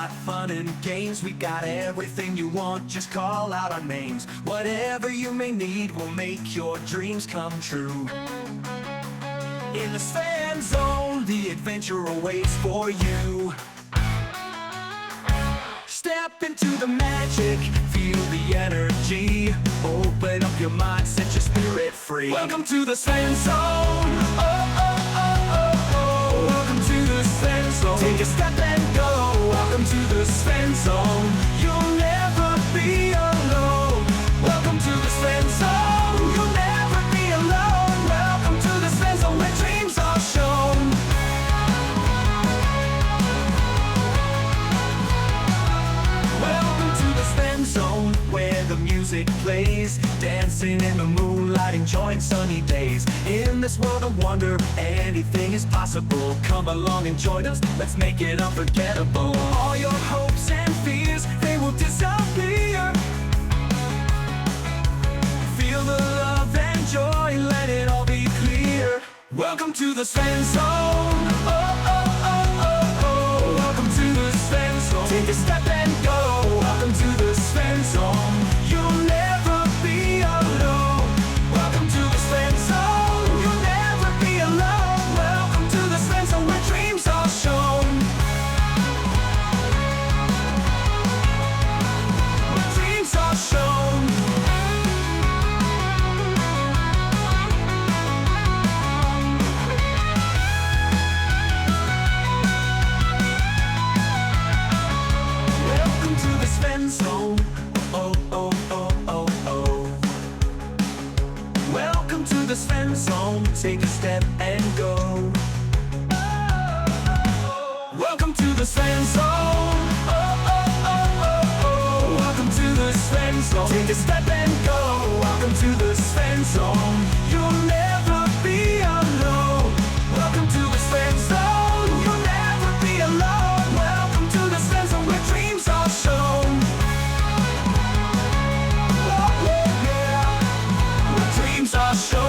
got fun and games, we got everything you want, just call out our names. Whatever you may need will make your dreams come true. In the Sven Zone, the adventure awaits for you. Step into the magic, feel the energy. Open up your mind, set your spirit free. Welcome to the Sven Zone. Oh, oh, oh, oh, oh. Welcome to the Sven Zone. Take a step and go. Welcome to the Sven Zone. You'll never be alone. Welcome to the Sven Zone. You'll never be alone. Welcome to the Sven Zone, where dreams are shown. Welcome to the Sven Zone, where the music plays, dancing in the moonlight, enjoying sunny days. In this world of wonder, anything is possible. Come along and join us, let's make it unforgettable. All your hopes and fears, they will disappear. Feel the love and joy, let it all be clear. Welcome to the Sven Zone. Oh, oh, oh, oh, oh. Welcome to the Sven Zone. Take a step and go. Welcome to the Sven Zone. You'll never be alone. Welcome to the Sven Zone. You'll never be alone. Welcome to the Sven Zone, where dreams are shown. Where dreams are shown. Welcome to the Sven Zone. Oh, oh, oh, oh, oh. Welcome to the Sven Zone. Take a step and go. Welcome to the Sven Zone. Oh, oh, oh, oh, oh. Welcome to the Sven Zone. Take a step and go. Welcome to the Sven Zone. You'll never be alone. Welcome to the Sven Zone. You'll never be alone. Welcome to the Sven Zone, where dreams are shown. Oh, yeah. Where dreams are shown.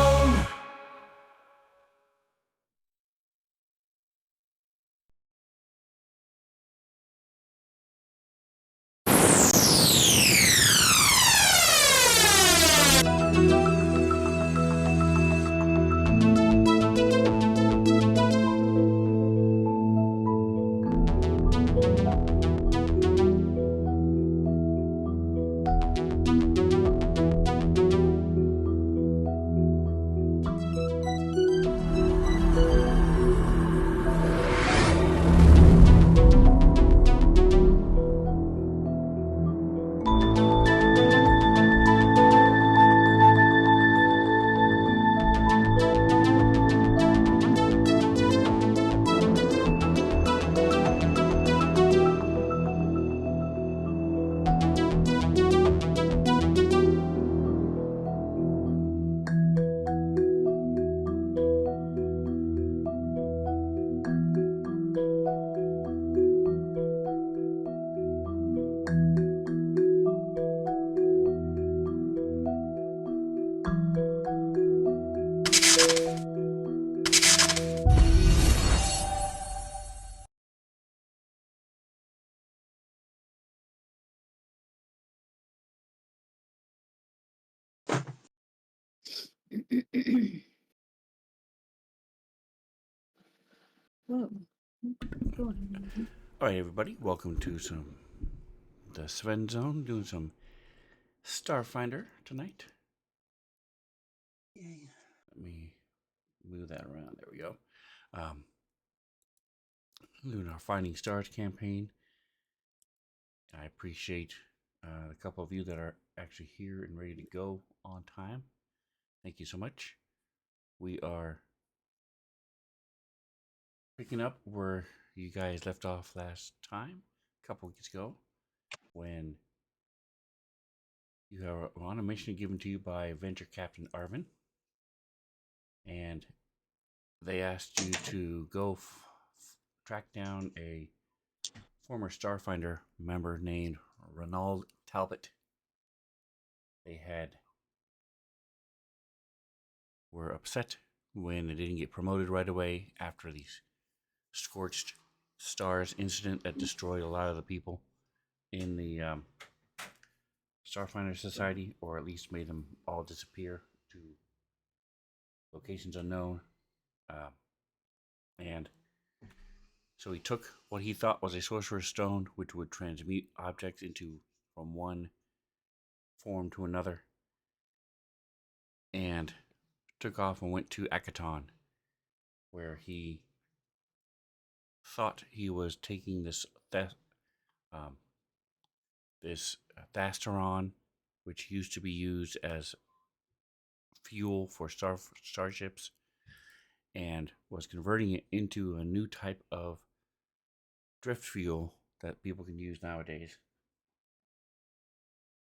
Whoa. Go on. All right, everybody, welcome to the Sven Zone, doing some Starfinder tonight. Yay. Let me move that around. There we go. Doing our Finding Stars campaign. I appreciate a couple of you that are actually here and ready to go on time. Thank you so much. We are picking up where you guys left off last time, a couple weeks ago, when you are on a mission given to you by Venture Captain Arvin, and they asked you to go track down a former Starfinder member named Ronald Talbot. They were upset when it didn't get promoted right away after the scorched stars incident that destroyed a lot of the people in the Starfinder Society, or at least made them all disappear to locations unknown. Uh, and so he took what he thought was a sorcerer's stone, which would transmute objects into from one form to another, and took off and went to Akaton, where he thought he was taking um, this Thasteron, which used to be used as fuel for starships, and was converting it into a new type of drift fuel that people can use nowadays.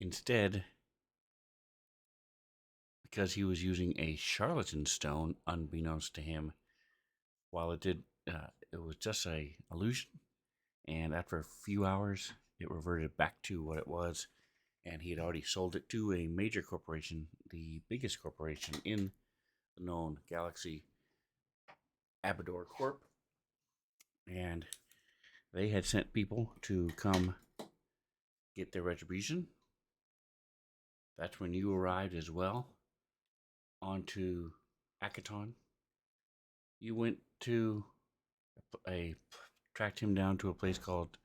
Instead, because he was using a charlatan stone, unbeknownst to him, while it was just a illusion. And after a few hours, it reverted back to what it was, and he had already sold it to a major corporation, the biggest corporation in the known galaxy, Abador Corp. And they had sent people to come get their retribution. That's when you arrived as well onto Akaton. You went to tracked him down to a place called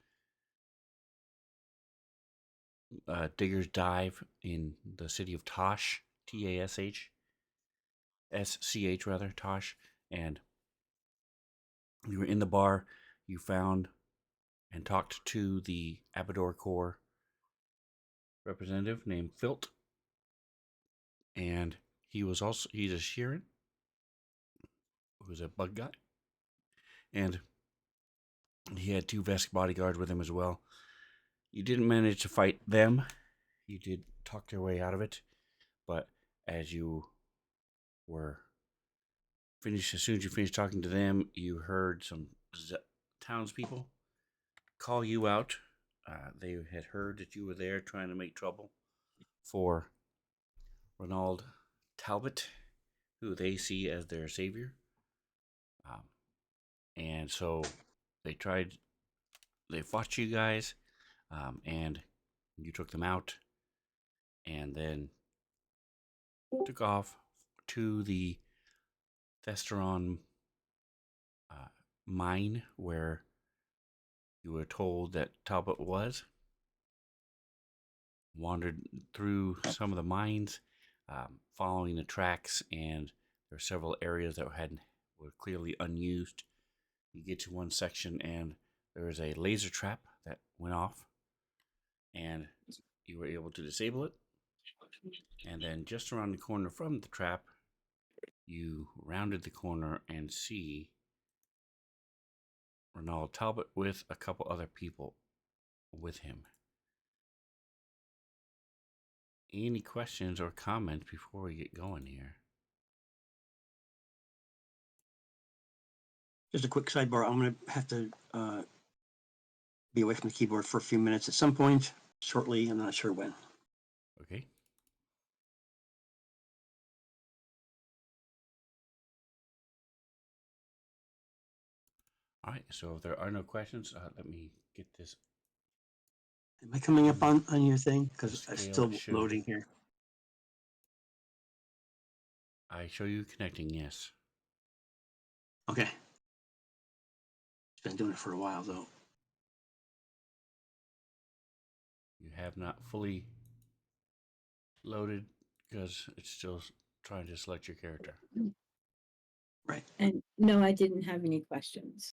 Digger's Dive in the city of Tosh, Tash, SCH rather, Tosh. And you were in the bar. You found and talked to the Abador Corps representative named Filt, and he's a Sheeran, who's a bug guy, and he had 2 Vesk bodyguards with him as well. You didn't manage to fight them. You did talk your way out of it, but as you were finished, as soon as you finished talking to them, you heard some townspeople call you out. They had heard that you were there trying to make trouble for Ronald Talbot, who they see as their savior. And so they fought you guys, and you took them out, and then took off to the Thesteron mine where you were told that Talbot was. Wandered through some of the mines, following the tracks, and there were several areas that were clearly unused. You get to one section, and there is a laser trap that went off, and you were able to disable it. And then just around the corner from the trap, you rounded the corner and see Ronald Talbot with a couple other people with him. Any questions or comments before we get going here? Just a quick sidebar. I'm going to have to be away from the keyboard for a few minutes at some point shortly. I'm not sure when. Okay. All right. So if there are no questions, let me get this. Am I coming up on your thing? Because I'm still should. loading here. I show you connecting, yes. Okay. Been doing it for a while, though. You have not fully loaded because it's still trying to select your character. Right. And no, I didn't have any questions.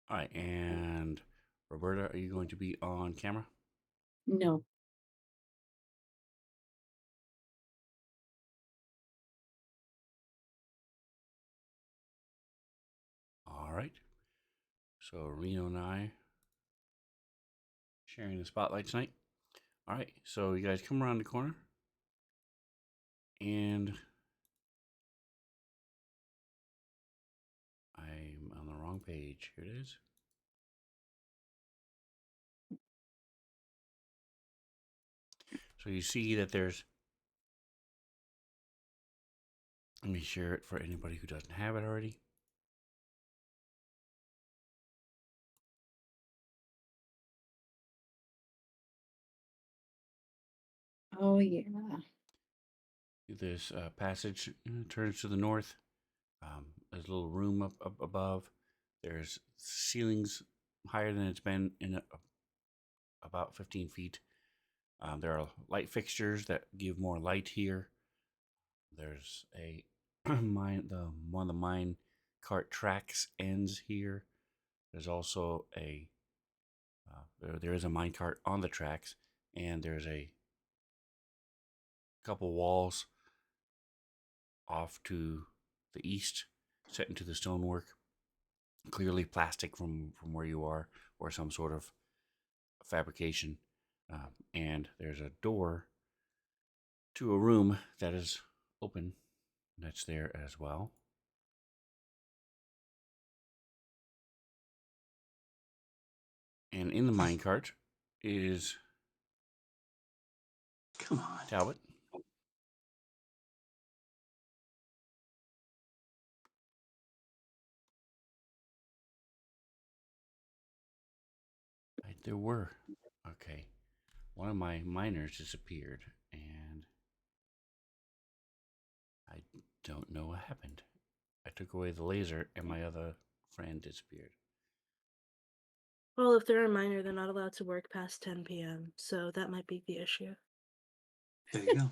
All right, and Roberta, are you going to be on camera? No. All right. So Reno and I sharing the spotlight tonight. All right, so you guys come around the corner, and I'm on the wrong page. Here it is. So you see that there's. Let me share it for anybody who doesn't have it already. Oh, yeah. This passage turns to the north. There's a little room up above. There's ceilings higher than it's been in about 15 feet. There are light fixtures that give more light here. There's a one of the mine cart tracks ends here. There's also there is a mine cart on the tracks, and there's a couple walls off to the east set into the stonework. Clearly plastic from where you are, or some sort of fabrication. And there's a door to a room that is open. That's there as well. And in the minecart is Come on. Talbot. Right, there were. Okay. One of my miners disappeared, and I don't know what happened. I took away the laser, and my other friend disappeared. Well, if they're a minor, they're not allowed to work past 10 p.m., so that might be the issue. There you go.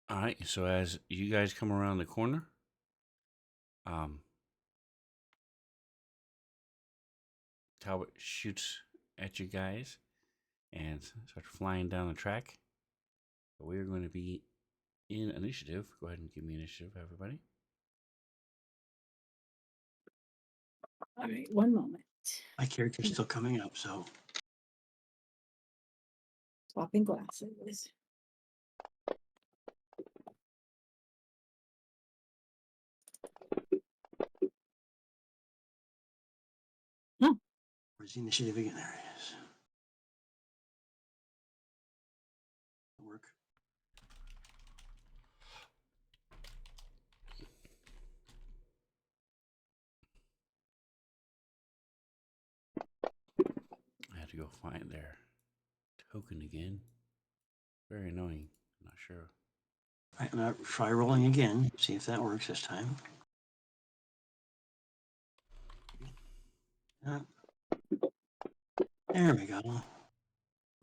All right, so as you guys come around the corner, Talbot shoots at you guys and starts flying down the track. So we are going to be in initiative. Go ahead and give me initiative, everybody. All right, one moment. My character's still coming up, so Swapping glasses. where's the initiative again? There it is. Work. I had to go find their token again. Very annoying. I'm not sure. Right, I'm gonna try rolling again. See if that works this time. Uh, there we go.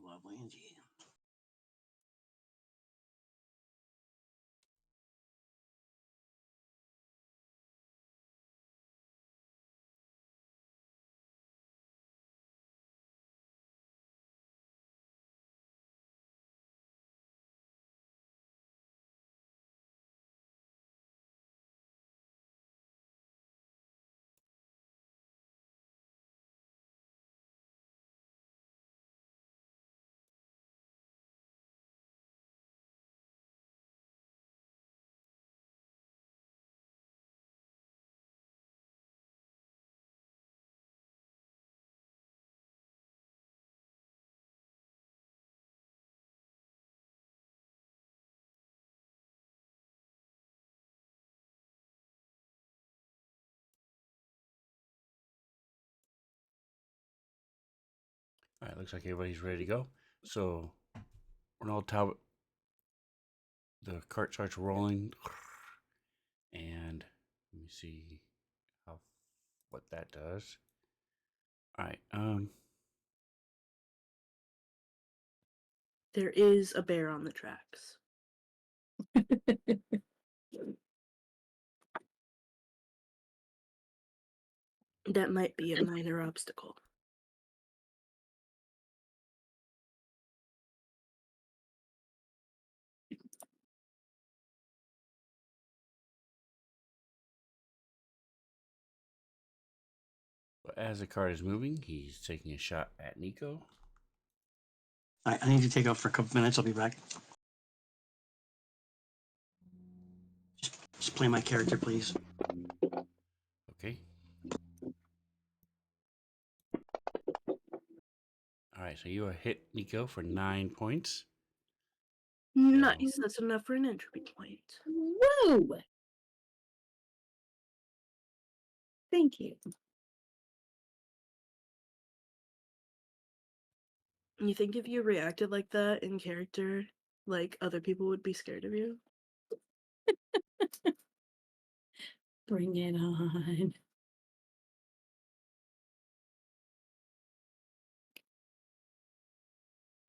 Lovely indeed. All right, looks like everybody's ready to go. So, Ronald Talbot, the cart starts rolling, and let me see what that does. All right, There is a bear on the tracks. That might be a minor obstacle. but as the cart is moving, he's taking a shot at Nico. I need to take off for a couple minutes. I'll be back. Just play my character, please. Okay. All Alright, so you are hit, Nico, for 9 points. Nice. That's enough for an entropy point. Woo! Thank you. You think if you reacted like that in character, like other people would be scared of you? Bring it on.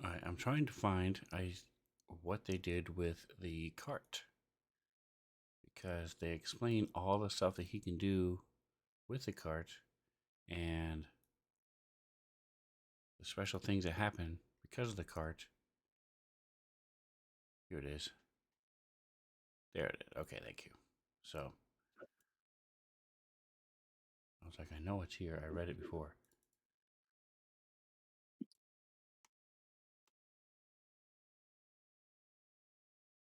Alright, I'm trying to find what they did with the cart. Because they explain all the stuff that he can do with the cart and the special things that happen because of the cart. Here it is. There it is. Okay, thank you. So, I was like, I know it's here. I read it before.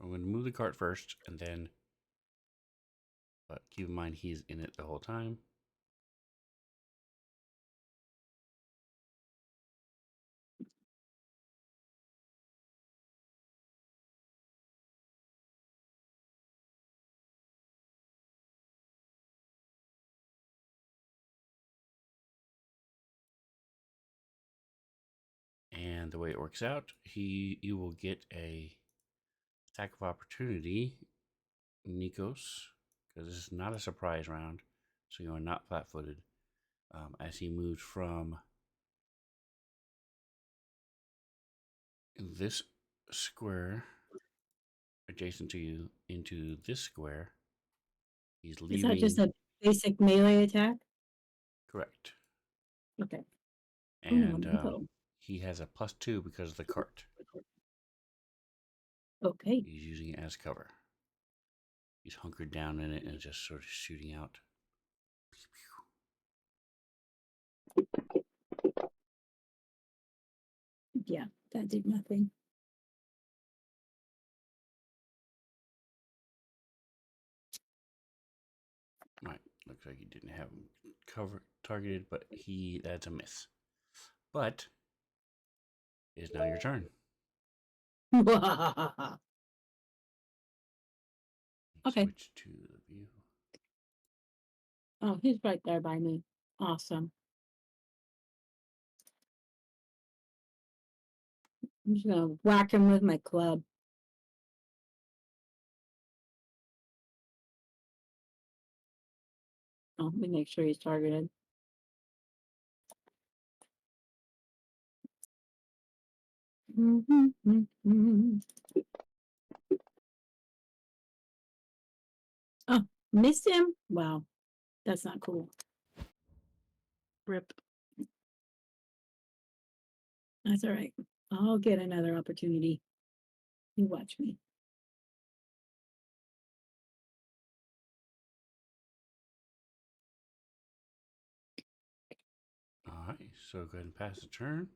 I'm going to move the cart first, and then, but keep in mind he's in it the whole time. And the way it works out, you will get a attack of opportunity, Nikos, because this is not a surprise round, so you are not flat-footed. As he moves from this square adjacent to you into this square, he's Is leaving. that just a basic melee attack? Correct. Okay. And Go. he has a +2 because of the cart. Okay. He's using it as cover. He's hunkered down in it and just sort of shooting out. Yeah, that did nothing. Right. Looks like he didn't have him targeted, but that's a miss. But it is now your turn. Okay. Switch to the view. Oh, he's right there by me. Awesome. I'm just gonna whack him with my club. Oh, let me make sure he's targeted. Oh, missed him? Wow, that's not cool. Rip. That's all right. I'll get another opportunity. You watch me. All right. So go ahead and pass the turn.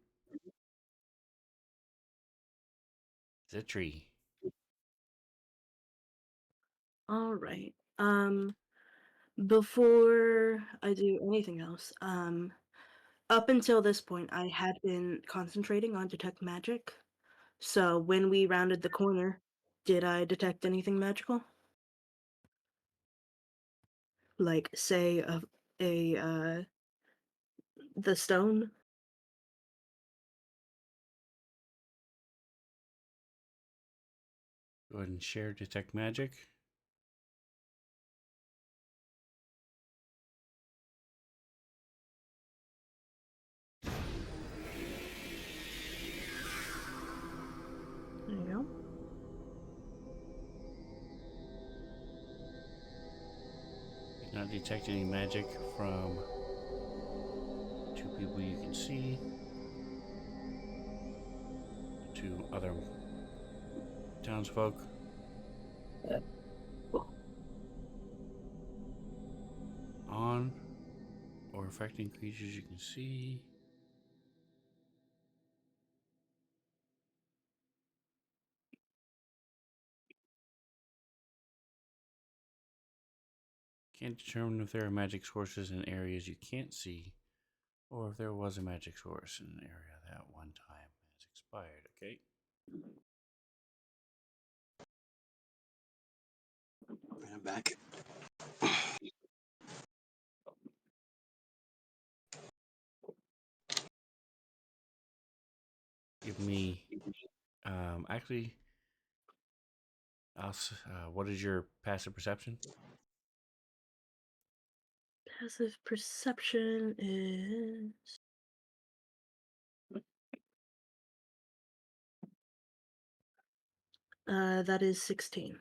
Zitri. All right. Before I do anything else, up until this point, I had been concentrating on detect magic. So when we rounded the corner, did I detect anything magical? Like, say, the stone? Go ahead and share detect magic. There you go. You cannot detect any magic from 2 people you can see. 2 other townsfolk. On or affecting creatures you can see. Can't determine if there are magic sources in areas you can't see, or if there was a magic source in an area that one time has expired. Okay. And I'm back. Give me. Actually, what is your passive perception? Passive perception is that is 16.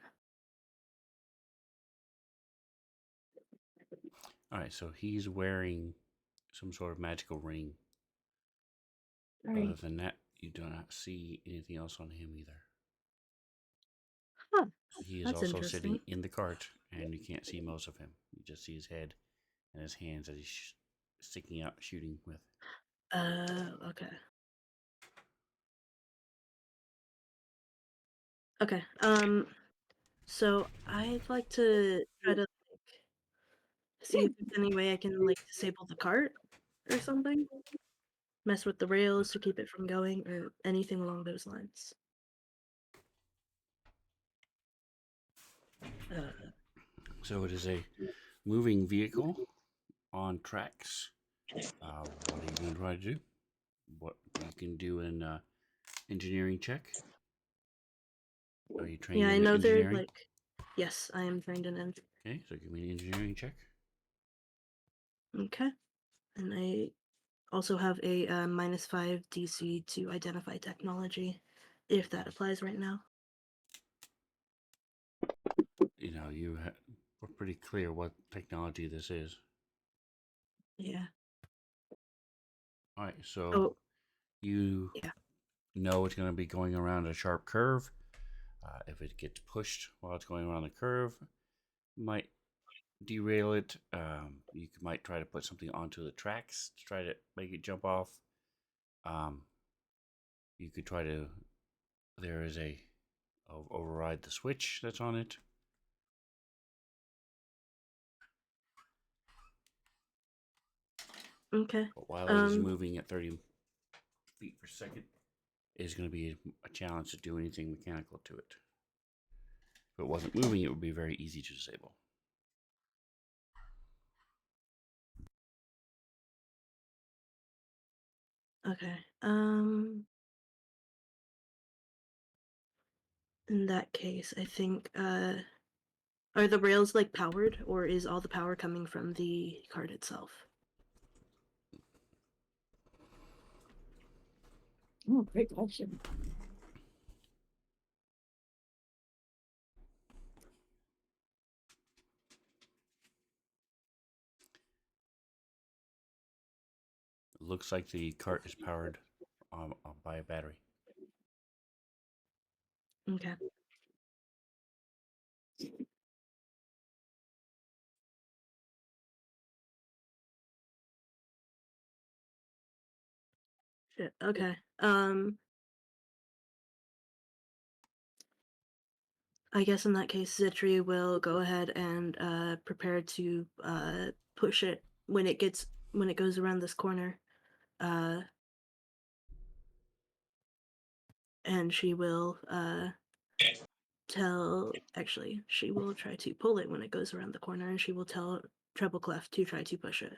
All right, so he's wearing some sort of magical ring. All Other right. than that, you do not see anything else on him either. Huh, He is that's also interesting. sitting in the cart, and you can't see most of him. You just see his head and his hands that he's sticking out, shooting with. Okay. Okay. So I'd like to try to like see if there's any way I can like disable the cart or something. Mess with the rails to keep it from going or anything along those lines. Uh, So it is a moving vehicle on tracks. What are you going to try to do? What you can do an engineering check? Are you trained yeah, I in know they're engineering? like, yes, I am trained in engineering. Okay, so give me an engineering check. Okay. And I also have a -5 DC to identify technology, if that applies right now. You know, we're pretty clear what technology this is. Yeah. All right, so Oh, you yeah. know it's going to be going around a sharp curve. If it gets pushed while it's going around the curve, might derail it. You might try to put something onto the tracks to try to make it jump off. You could try to. There is a override the switch that's on it. Okay. But while it is moving at 30 feet per second, it is going to be a challenge to do anything mechanical to it. If it wasn't moving, it would be very easy to disable. Okay. In that case, I think are the rails like powered or is all the power coming from the card itself? Oh, great question. It looks like the cart is powered by a battery. Okay. Shit. Okay. I guess in that case, Zitri will go ahead and prepare to push it when it goes around this corner. Uh, and she will she will try to pull it when it goes around the corner, and she will tell Treble Clef to try to push it.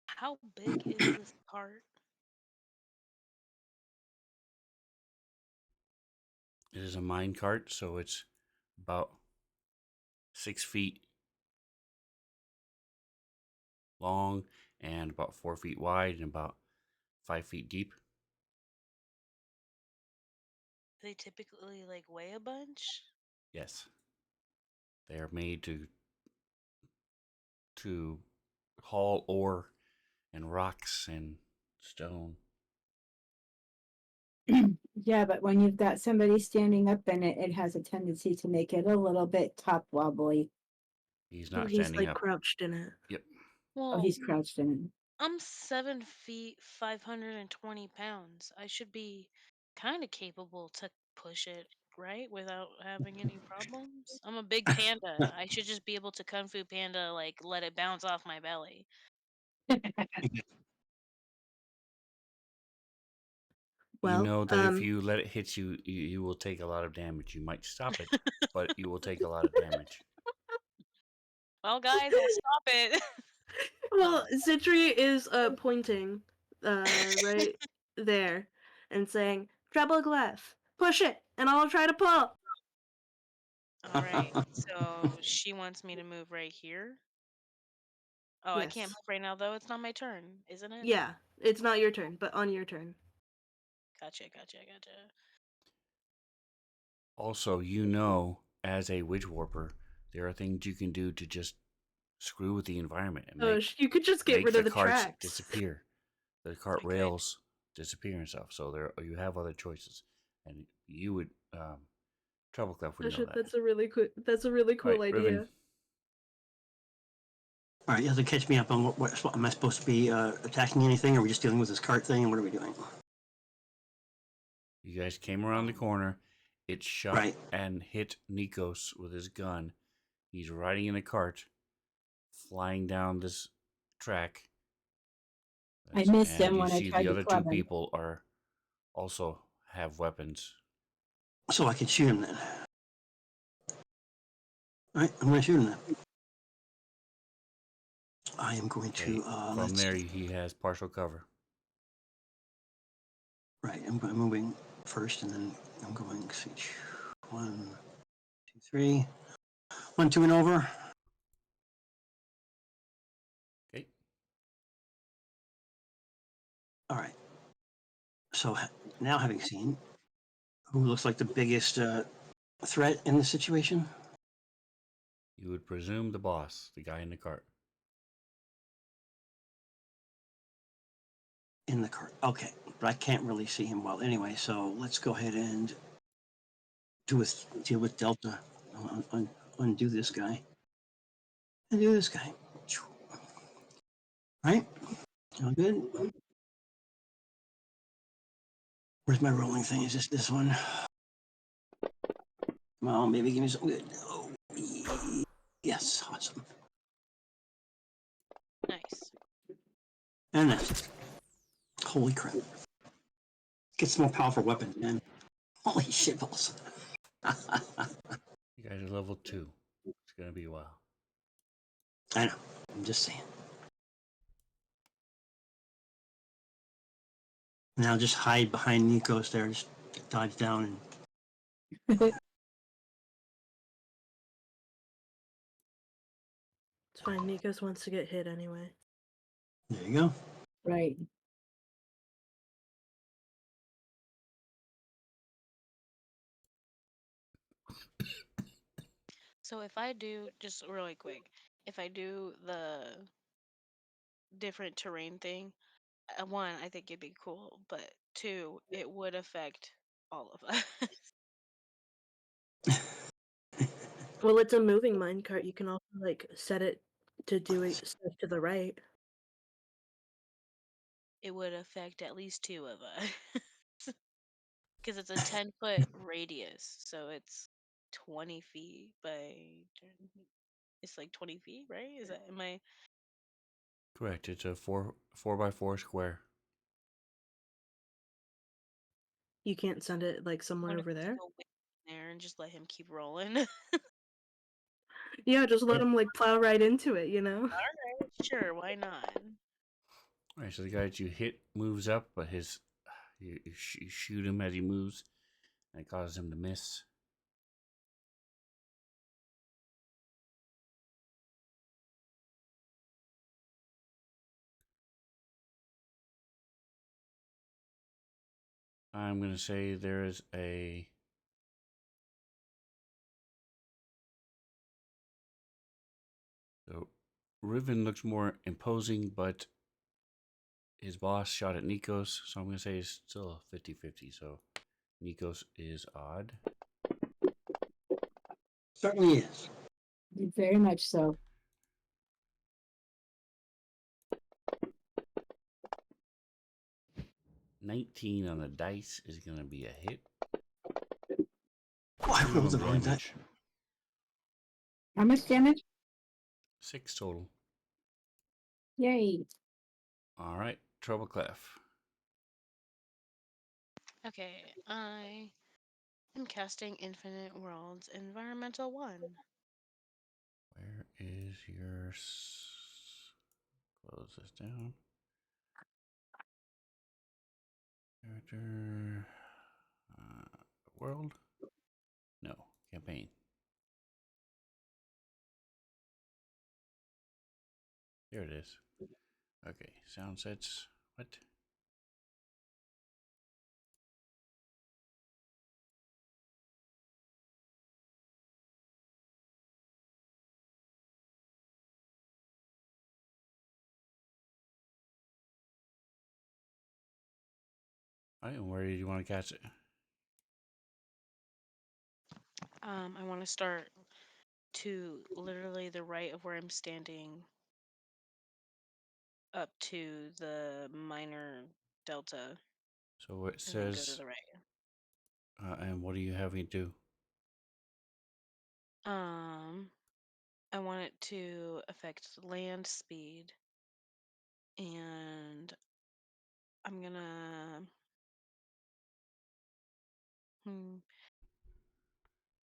How big is this cart? It is a mine cart, so it's about 6 feet long and about 4 feet wide and about 5 feet deep. They typically like weigh a bunch. Yes, they are made to haul ore and rocks and stone. Yeah, but when you've got somebody standing up in it, it has a tendency to make it a little bit top wobbly. He's not He's standing like up. crouched in it. Yep. Oh, Well, he's crouched in it. I'm 7 feet, 520 pounds. I should be kind of capable to push it, right? Without having any problems. I'm a big panda. I should just be able to Kung Fu Panda, like, let it bounce off my belly. You Well, know that if you let it hit you, you will take a lot of damage. You might stop it, but you will take a lot of damage. Well, guys, I'll stop it. well, Citri is pointing right there and saying, "Treble clef, push it, and I'll try to pull." All right. So she wants me to move right here. Oh, I can't Yes. move right now though. It's not my turn, isn't it? Yeah, it's not your turn, but on your turn. Gotcha, gotcha, gotcha. Also, you know, as a witch warper, there are things you can do to just screw with the environment and Oh, make you could just get rid the of the carts tracks. disappear. The cart I could. rails disappear and stuff. So there, you have other choices, and you would Treble Clef would Oh, know shit, that. that's a really cool. That's a really cool All right, idea. Riven. All right, you have to catch me up on what am I supposed to be attacking anything? Or are we just dealing with this cart thing? What are we doing? You guys came around the corner. It shot Right. and hit Nikos with his gun. He's riding in a cart, flying down this track. I missed And him you when I see tried the to other two club him. people are also have weapons. So I can shoot him then. All right, I'm going to shoot him then. I am going Okay, to. from Let's there, see. he has partial cover. Right, I'm moving first, and then I'm going. See, 1, 2, 3. 1, 2, and over. Okay. All right. So now, having seen who looks like the biggest threat in the situation, You would presume the boss, the guy in the cart. in the cart. Okay, but I can't really see him well anyway. So let's go ahead and deal with Delta. Undo this guy. Undo this guy. Right? All good. Where's my rolling thing? Is this one? Come on, baby, give me some good. Oh, yes, awesome. Nice. And that's it. Holy crap. Get some more powerful weapons, man. Holy shitballs. You guys are level 2. It's gonna be a while. I know. I'm just saying. Now just hide behind Nikos there. Just dodge down and It's fine. Nikos wants to get hit anyway. there you go. Right. So if I do, just really quick, if I do the different terrain thing, one, I think it'd be cool, but two, it would affect all of us. Well, it's a moving minecart. You can also like set it to do it stuff to the right. It would affect at least two of us. Because it's a 10-foot radius, so it's 20 feet by. It's like 20 feet, right? Is that, am I. Correct. It's a 4x4 square. You can't send it like somewhere I'm over just there. go wait in there and just let him keep rolling. Yeah, just let him like plow right into it, you know? Alright, sure, why not? All right, so the guy that you hit moves up, but you shoot him as he moves, and it causes him to miss. I'm going to say there is a. So, Riven looks more imposing, but his boss shot at Nikos, so I'm going to say it's still 50-50. So, Nikos is odd. Certainly is. Very much so. $19 on the dice is going to be a hit. Oh, I rolled the Minimum wrong die. damage. How much damage? 6 total. Yay. All right, Treble Clef. Okay, I am casting Infinite Worlds Environmental 1. Where is your... Close this down. Character... world? No. Campaign. There it is. Okay, sound sets. What? Alright, and where do you want to cast it? I want to start to literally the right of where I'm standing up to the minor delta So it and then go to says, the right. and what are you having to do? I want it to affect land speed, and I'm gonna. Hmm,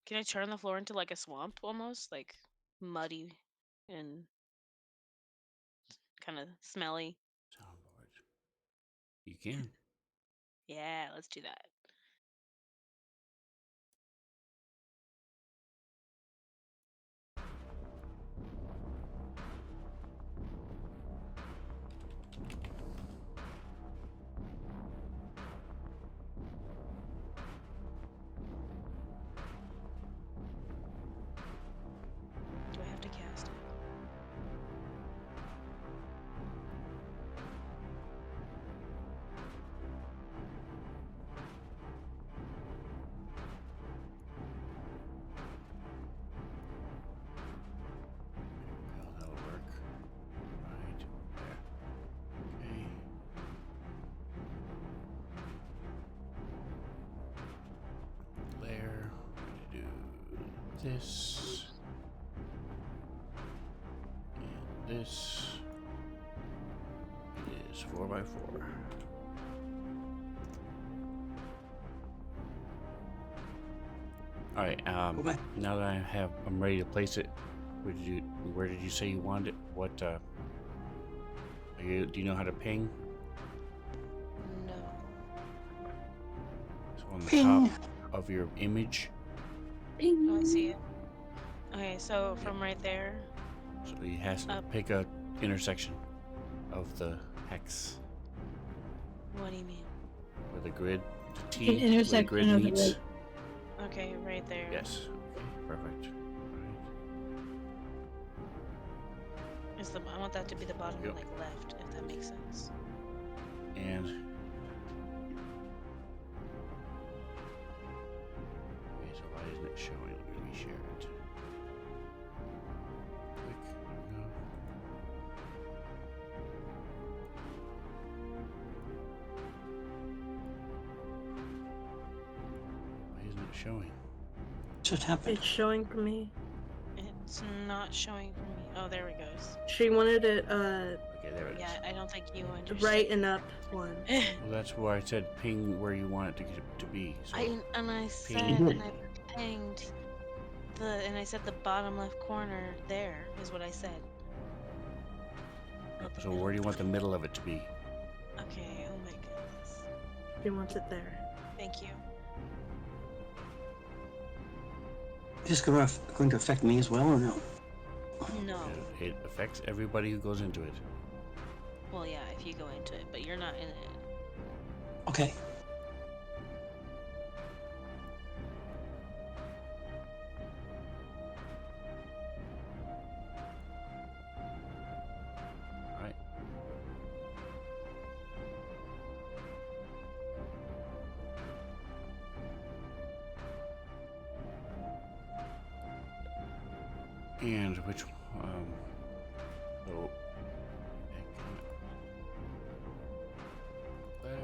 can I turn the floor into like a swamp almost, like muddy and kind of smelly? Soundboard. You can. Yeah, let's do that. Do I have to cast it? Well, that'll work. Right there. Okay. Layer. Do this. And this is 4x4. All right. Okay. Now that I'm ready to place it. Where did you say you wanted it? What? Do you know how to ping? No. So on the Ping. top of your image. Oh, I see it. Okay, so from right there So he has to up. pick a intersection of the hex What do you mean? where the grid, the An T, where the intersection grid of the meets. right. Okay, right there. Yes. Okay. Perfect. Is the I want that to be the bottom, Yep. like left, if that makes sense. And okay, so why isn't it showing? Let me share it. Click. There we go. Why isn't it showing? Just happened. It's showing for me. It's not showing for me. Oh, there it goes. She wanted it Okay, there it is. Yeah, I don't think you understood. right and up one. Well, that's where I said ping where you want it to be. So I said, Ping. and I pinged and I said the bottom left corner. There is what I said. Not the so where middle. do you want the middle of it to be? Okay. Oh my goodness. She wants it there. Thank you. Is this going to affect me as well or no? No. It affects everybody who goes into it. Well, yeah, if you go into it, but you're not in it. Okay. All right. And which so left.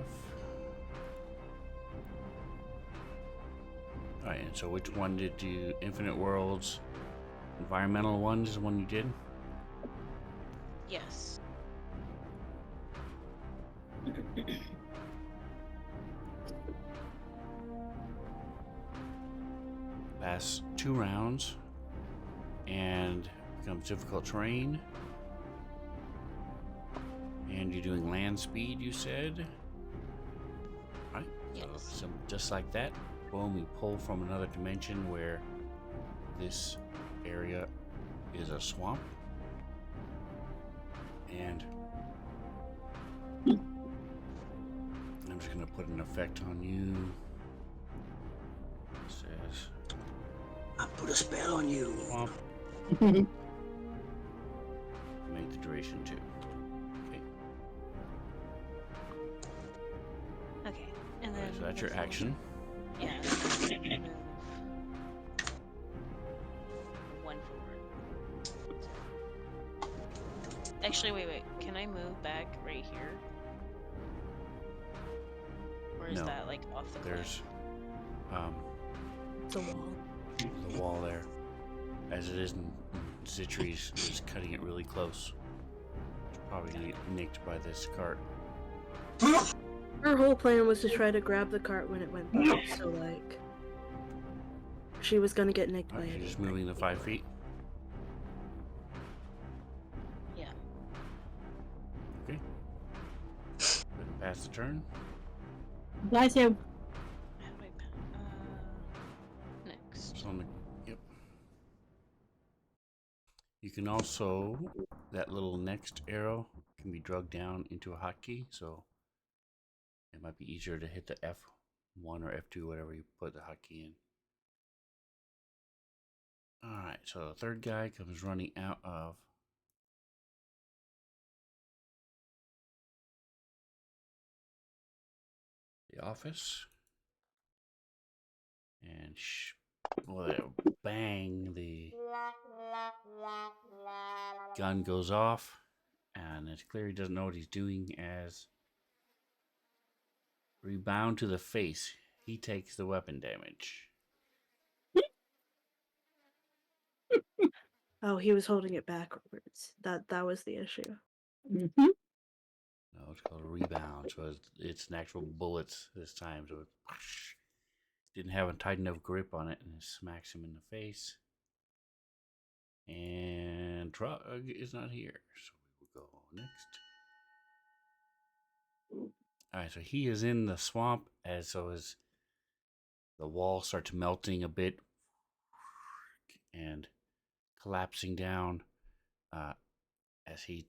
All right, and so which one did you? Infinite Worlds, environmental one is the one you did. Yes. lasts 2 rounds and becomes difficult terrain. And you're doing land speed, you said? Alright, Yes. so just like that, boom, you pull from another dimension where this area is a swamp. And I'm just going to put an effect on you. It says I put a spell on you. swamp. Make the duration 2. Okay. Okay. And then Alright, so that's your this will- action. Yeah. and then move 1 forward. Actually, wait. Can I move back right here? Or is No. that like off the cliff? There's It's a wall. the wall there. As it is in Zittri's is cutting it really close. It's probably nicked by this cart. Her whole plan was to try to grab the cart when it went by, so like she was gonna get nicked by Alright, it. you're just moving the 5 feet. Yeah. Okay. Gonna pass the turn. Bless you. How do I next? It's on the, yep. You can also, that little next arrow can be drugged down into a hotkey, so it might be easier to hit the F1 or F2, whatever you put the hotkey in. Alright, so the third guy comes running out of the office. And bang, the gun goes off. And it's clear he doesn't know what he's doing as rebound to the face. He takes the weapon damage. Oh, he was holding it backwards. That was the issue. Mhm. No, it's called a rebound. So it's an actual bullets this time. So it didn't have a tight enough grip on it and it smacks him in the face. And Trug is not here. So we will go next. Alright, so he is in the swamp as the wall starts melting a bit and collapsing down as he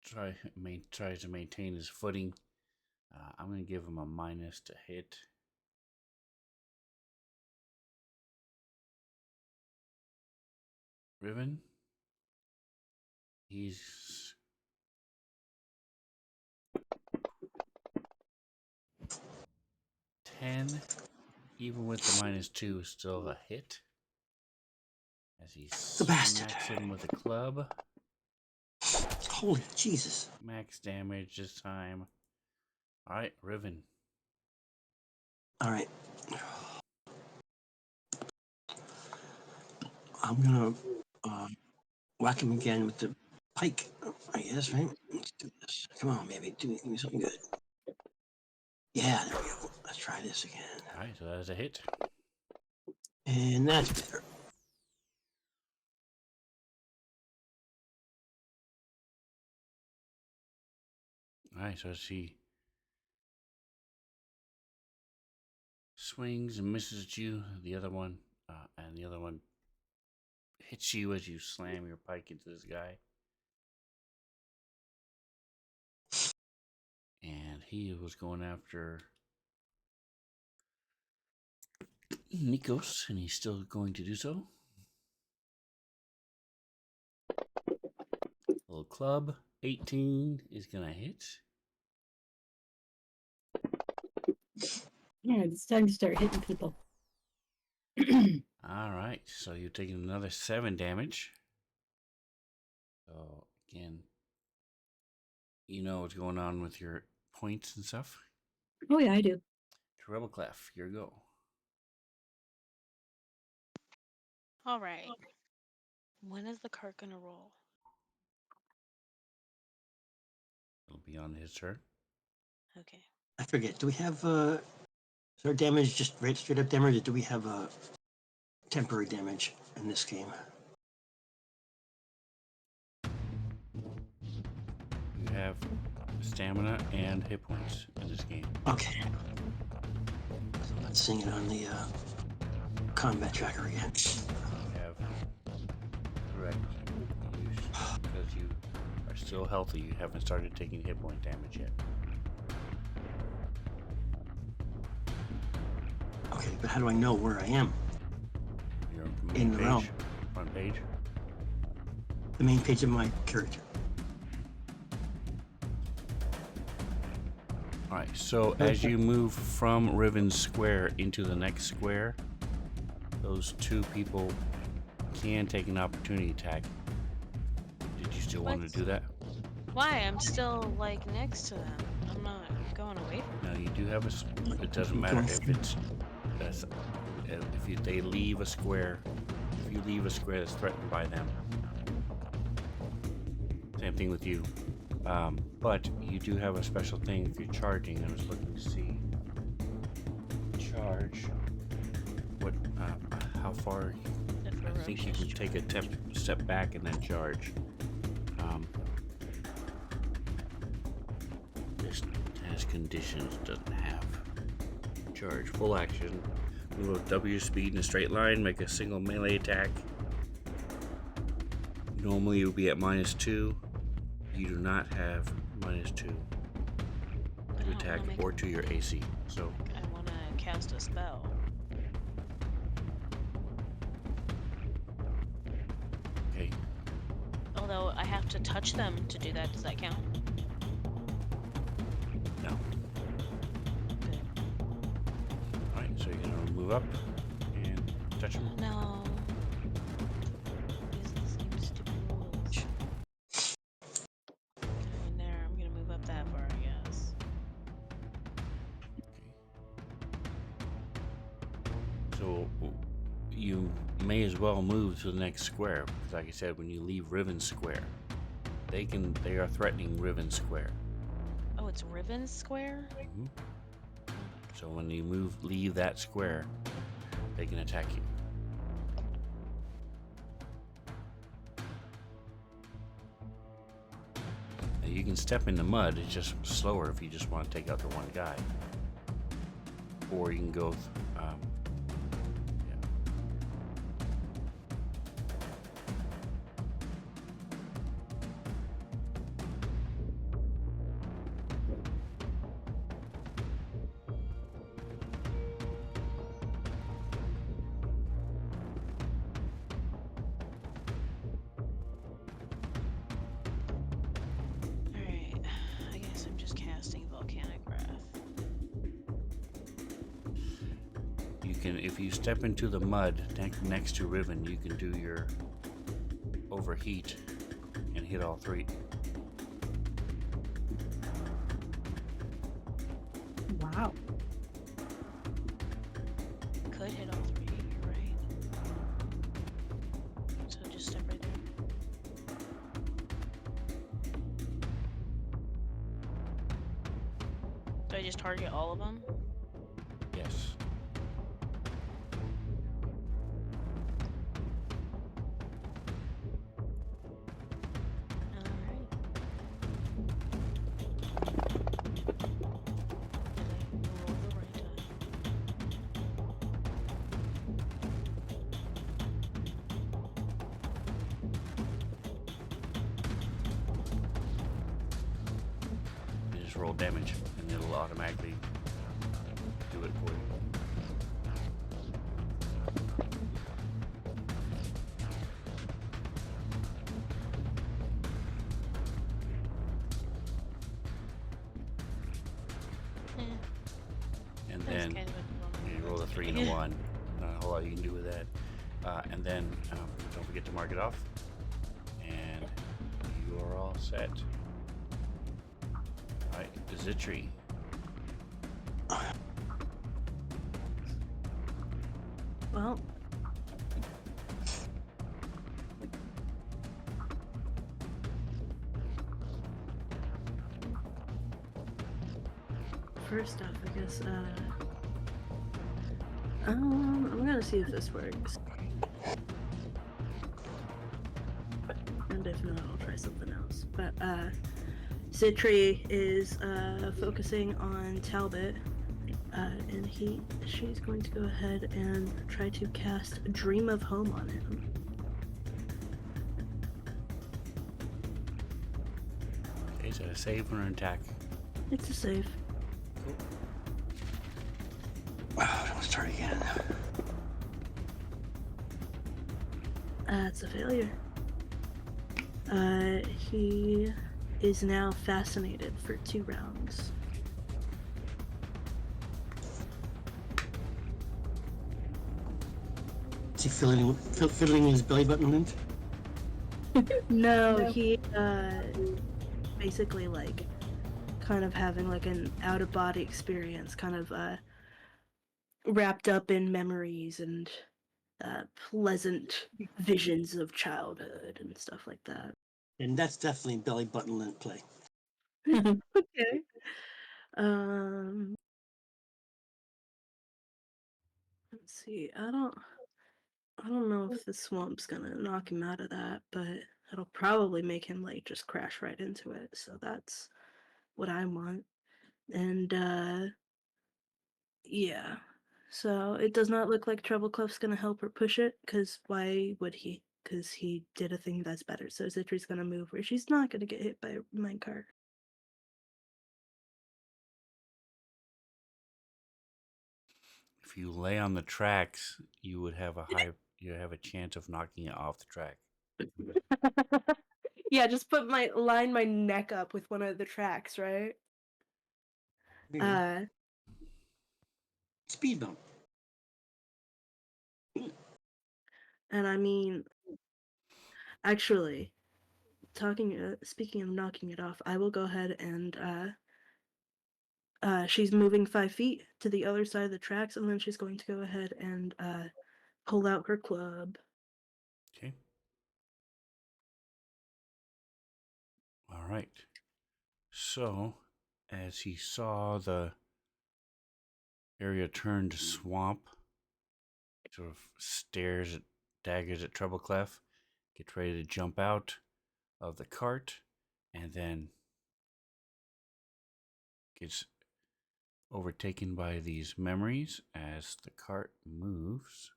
tries to maintain his footing. I'm going to give him a minus to hit. Riven. He's 10. Even with the -2, is still a hit. As he The bastard. smacks him with a club. Holy Jesus. Max damage this time. Alright, Riven. All right. I'm gonna whack him again with the pike, I guess, right? Let's do this. Come on, baby. Give me something good. Yeah, there we go. Let's try this again. Alright, so that is a hit. And that's better. Alright, so as he swings and misses at you, the other one hits you as you slam your pike into this guy. And he was going after Nikos, and he's still going to do so. Little club, 18 is going to hit. Yeah, it's time to start hitting people. All right, so you're taking another 7 damage. So again, you know what's going on with your points and stuff. Oh yeah, I do. Treble Clef, your go. All right. When is the cart gonna roll? It'll be on his turn. Okay. I forget. Do we have is our damage just straight up damage, or do we have temporary damage in this game. You have stamina and hit points in this game. Okay. So let's sing it on the combat tracker again. You have correct use because you are still healthy. You haven't started taking hit point damage yet. Okay, but how do I know where I am? Your In main the page, realm. front page. The main page of my character. Alright, so as you move from Riven Square into the next square, those two people can take an opportunity attack. Did you still want to do that? Why? I'm still like next to them. I'm not going away from No, you do have it doesn't matter if it's they leave a square. If you leave a square that's threatened by them, same thing with you. But you do have a special thing if you're charging. I was looking to see charge. What? How far? them. I think you can take a step back and then charge. This task conditions doesn't have charge. Full action. Move with W speed in a straight line. Make a single melee attack. Normally it would be at -2. You do not have -2 to attack or to your AC. So I want to cast a spell. okay. Although I have to touch them to do that. Does that count? No. Good. Alright, so you're gonna move up and touch them. No. These are the same stupid rules. In there, I'm gonna move up that far, I guess. So you may as well move to the next square because, like I said, when you leave Riven Square, they are threatening Riven Square. Oh, it's Riven Square? Mhm. So when you leave that square, they can attack you. Now you can step in the mud. It's just slower if you just want to take out the one guy, or you can go. Yeah. Alright. I guess I'm just casting Volcanic Wrath. You can, if you step into the mud next to Riven, you can do your overheat and hit all three. Wow. Could hit all three, you're right. So just step right there. Do I just target all of them? Yes. Alright. Roll the right die. You just roll damage, and it'll automatically do it for you. Eh, And that's then kind of a you roll a 3 and a 1. Not a whole lot you can do with that. And then don't forget to mark it off. And you are all set. Alright, Zitri. Well, first off, I guess, I'm gonna see if this works. and if not, I'll try something else. But Citri is focusing on Talbot, and she's going to go ahead and try to cast Dream of Home on him. Okay, is that a save or an attack? It's a save. Let's start again. It's a failure. He is now fascinated for 2 rounds. Is he fiddling his belly button lint? No, No. he basically like kind of having like an out of body experience, kind of wrapped up in memories and pleasant visions of childhood and stuff like that. And that's definitely belly button lint play. Okay. Let's see. I don't know if the swamp's gonna knock him out of that, but it'll probably make him like just crash right into it. So that's what I want. And yeah. So it does not look like Treble Clef's gonna help her push it, because why would he? Because he did a thing that's better. So Zitri's gonna move where she's not gonna get hit by a minecart. If you lay on the tracks, you would have a chance of knocking it off the track. Yeah, just line my neck up with one of the tracks, right? Maybe. Speed bump. And I mean, actually, speaking of knocking it off, I will go ahead and she's moving 5 feet to the other side of the tracks, and then she's going to go ahead and pull out her club. Okay. All right. So, as he saw the area turn to swamp, sort of daggers at Treble Clef, gets ready to jump out of the cart, and then gets overtaken by these memories as the cart moves.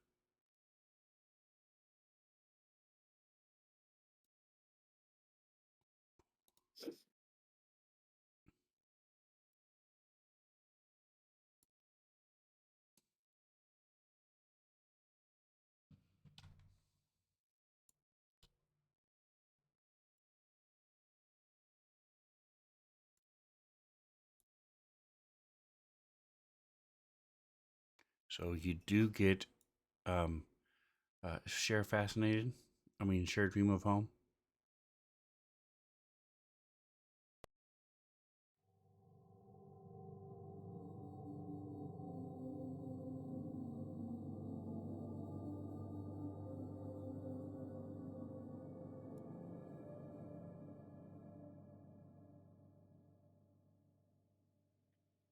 So you do get share fascinated. Share dream of home.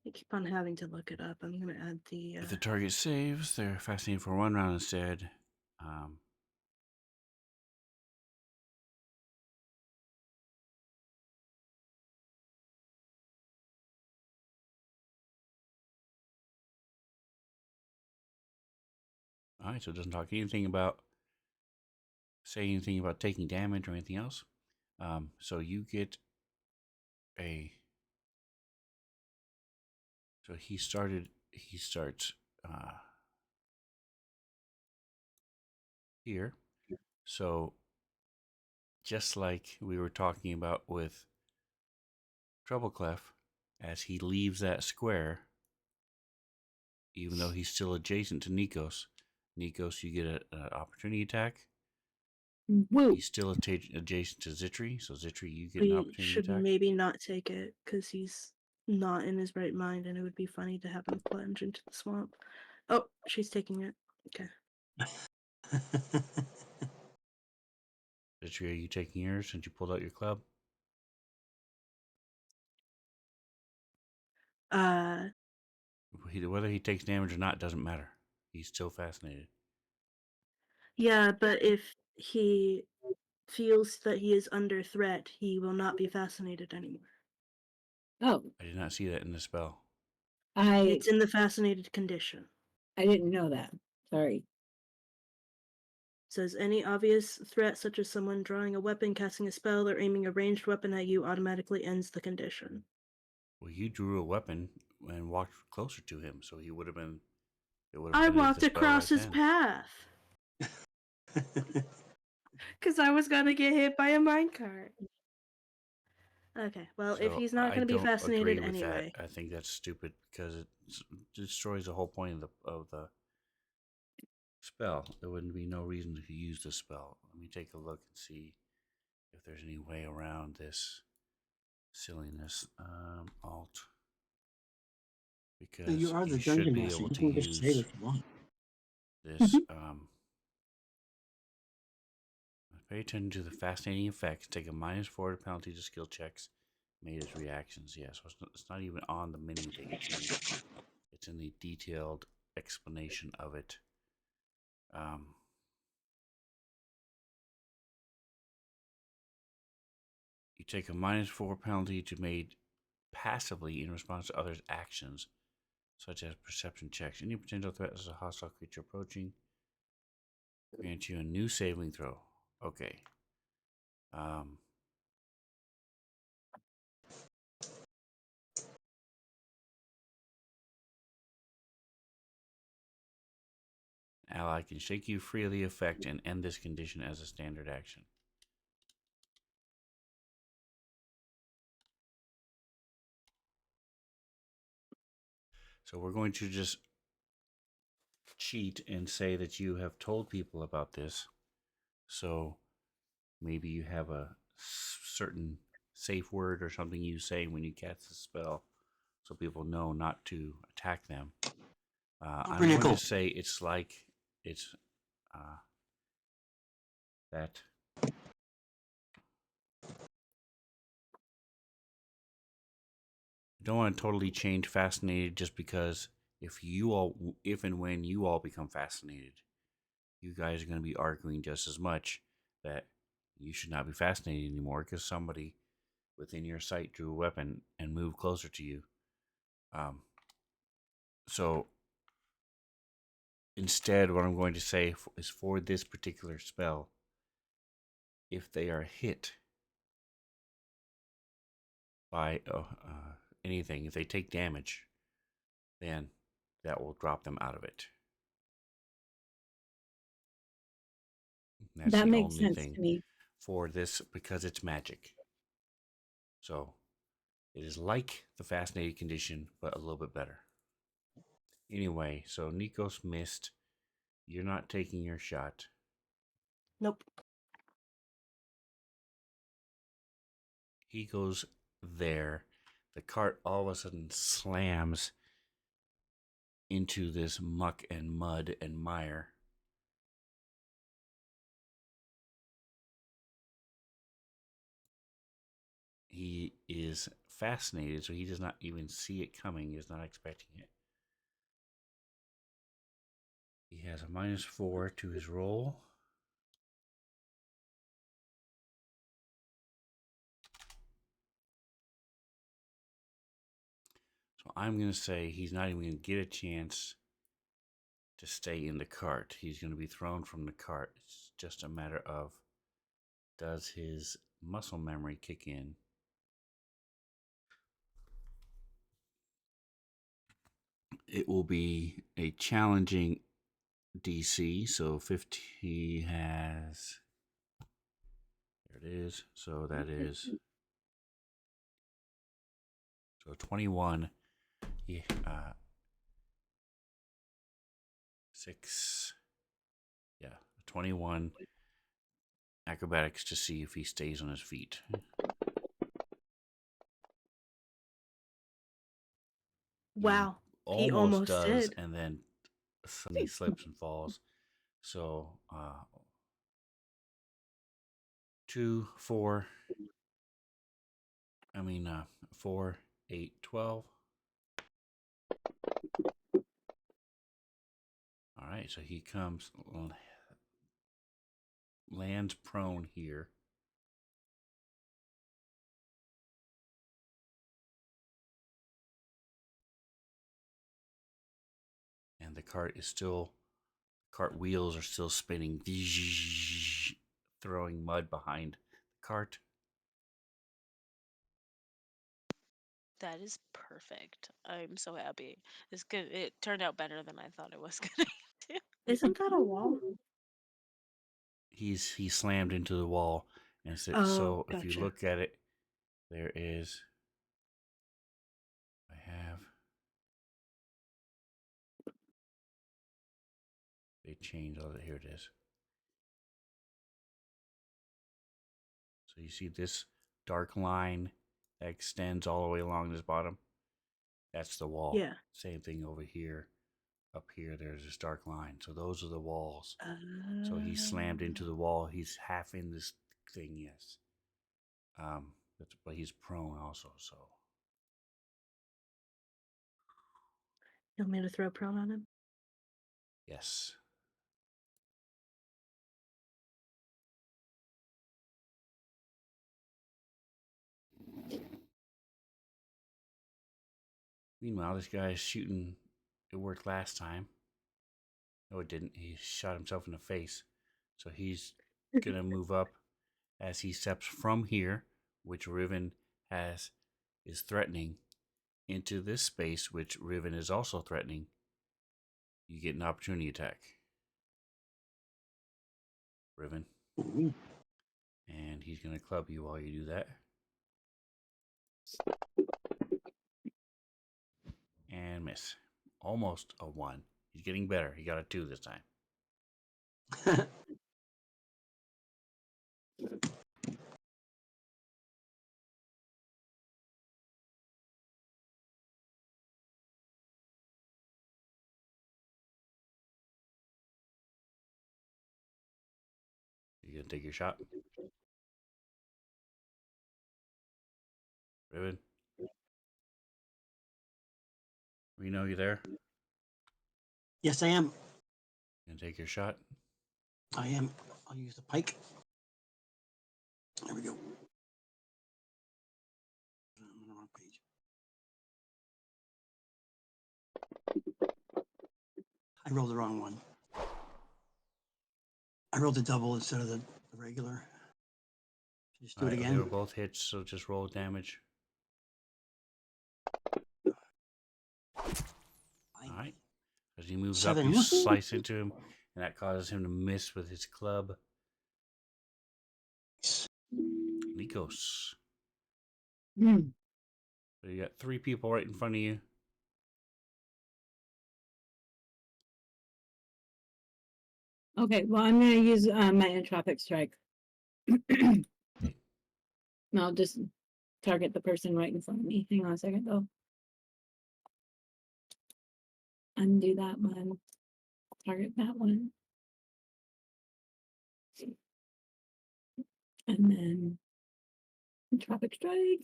I keep on having to look it up. I'm gonna add the. If the target saves, they're fascinated for 1 round instead. All right, so it doesn't say anything about taking damage or anything else. So you get a. So he starts here. So just like we were talking about with Treble Clef, as he leaves that square, even though he's still adjacent to Nikos, you get an opportunity attack. Woo. He's still adjacent to Zitri, so Zitri, you get an We opportunity should attack. maybe not take it because he's not in his right mind, and it would be funny to have him plunge into the swamp. Oh, she's taking it. Okay. Zitri, are you taking yours since you pulled out your club? Whether he takes damage or not doesn't matter. He's still fascinated. Yeah, but if he feels that he is under threat, he will not be fascinated anymore. Oh, I did not see that in the spell. It's in the fascinated condition. I didn't know that. Sorry. Says any obvious threat, such as someone drawing a weapon, casting a spell, or aiming a ranged weapon at you, automatically ends the condition. Well, you drew a weapon and walked closer to him, so he would have been. It would have I ended walked the spell across right his then. path because I was gonna get hit by a minecart. Okay, well, if So he's not I gonna be don't agree fascinated with anyway, that. I think that's stupid because it destroys the whole point of the spell. There wouldn't be no reason to use the spell. Let me take a look and see if there's any way around this silliness. Alt. No, you Because are you the should dungeon be master. able You to can just save use if you want. this. Pay attention to the fascinating effects. Take a -4 penalty to skill checks made as reactions. Yeah, so it's not even on the mini thing. It's in the detailed explanation of it. You take a -4 penalty to made passively in response to others' actions, such as perception checks. Any potential threat as a hostile creature approaching. Grant you a new saving throw. Okay. Ally can shake you free of the effect and end this condition as a standard action. So we're going to just cheat and say that you have told people about this. So maybe you have a certain safe word or something you say when you cast the spell so people know not to attack them. I'm going Pumpernickel. to say it's like it's that. I don't want to totally change fascinated just because if and when you all become fascinated, you guys are going to be arguing just as much that you should not be fascinated anymore because somebody within your sight drew a weapon and moved closer to you. So instead, what I'm going to say is for this particular spell, if they are hit by anything, if they take damage, then that will drop them out of it. That's That the makes only sense thing to me. for this because it's magic. So it is like the fascinated condition, but a little bit better. Anyway, so Nikos missed. You're not taking your shot. nope. He goes there. The cart all of a sudden slams into this muck and mud and mire. He is fascinated, so he does not even see it coming. He is not expecting it. He has a -4 to his roll. So I'm going to say he's not even going to get a chance to stay in the cart. He's going to be thrown from the cart. It's just a matter of does his muscle memory kick in? It will be a challenging DC. So 50 he has. There it is. So that is. So 21. Yeah. 6. Yeah. 21 acrobatics to see if he stays on his feet. Wow, he Almost almost does, did. and then suddenly slips and falls. So 2, 4. 4, 8, 12. All right, so he lands prone here. cart wheels are still spinning, throwing mud behind the cart. That is perfect. I'm so happy. It's good. It turned out better than I thought it was gonna do. Isn't that a wall? He slammed into the wall, and so, Oh, if you gotcha. look at it, there is. I have. They changed all that. Here it is. So you see this dark line that extends all the way along this bottom. That's the wall. Yeah. Same thing over here. Up here, there's this dark line. So those are the walls. So he slammed into the wall. He's half in this thing, yes. But he's prone also. So You want me to throw prone on him? yes. Meanwhile, this guy is shooting. It worked last time. No, it didn't. He shot himself in the face. So he's gonna move up as he steps from here, which Riven is threatening, into this space, which Riven is also threatening. You get an opportunity attack, Riven, Ooh. and he's gonna club you while you do that. And miss. Almost a 1. He's getting better. He got a 2 this time. You gonna take your shot? Riven? Reno, you there? Yes, I am. Gonna take your shot? I am. I'll use the pike. There we go. I'm on the wrong page. I rolled the wrong one. I rolled the double instead of the regular. Just do it Alright, again. they were both hits, so just roll damage. Alright. As he moves up, 7. you slice into him, and that causes him to miss with his club. Nikos. Mm. So you got 3 people right in front of you. Okay, well, I'm gonna use my entropic strike. Okay. And I'll just target the person right in front of me. Hang on a second, though. Undo that one. Target that one. And then entropic strike.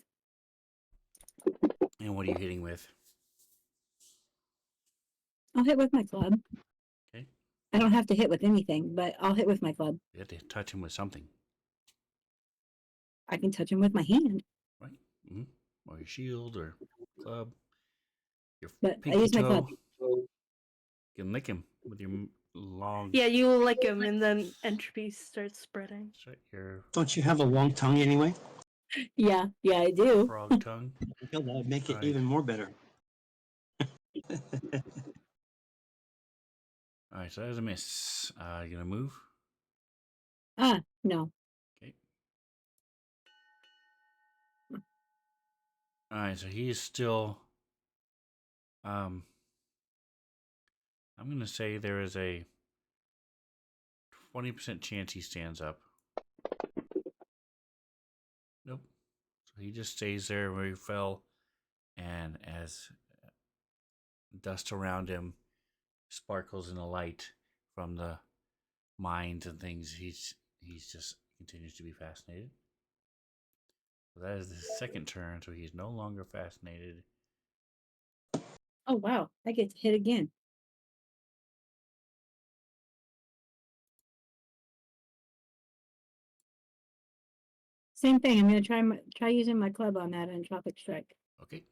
And what are you hitting with? I'll hit with my club. Okay. I don't have to hit with anything, but I'll hit with my club. You have to touch him with something, I can touch him with my hand, right? Mm-hmm. Or your shield or club. Your but I pinky use my club. toe. You can lick him with your long. Yeah, you lick him and then entropy starts spreading. That's right, your Don't you have a long tongue anyway? Yeah, I do. frog tongue. That would make it Right. even more better. Alright, so that was a miss. You gonna move? No. Okay. Alright, so he is still. I'm gonna say there is a 20% chance he stands up. Nope. So he just stays there where he fell, and as dust around him sparkles in the light from the mines and things, he's just continues to be fascinated. So that is the second turn, so he's no longer fascinated. Oh, wow. I get to hit again. Same thing. I'm gonna try using my club on that entropic strike. Okay.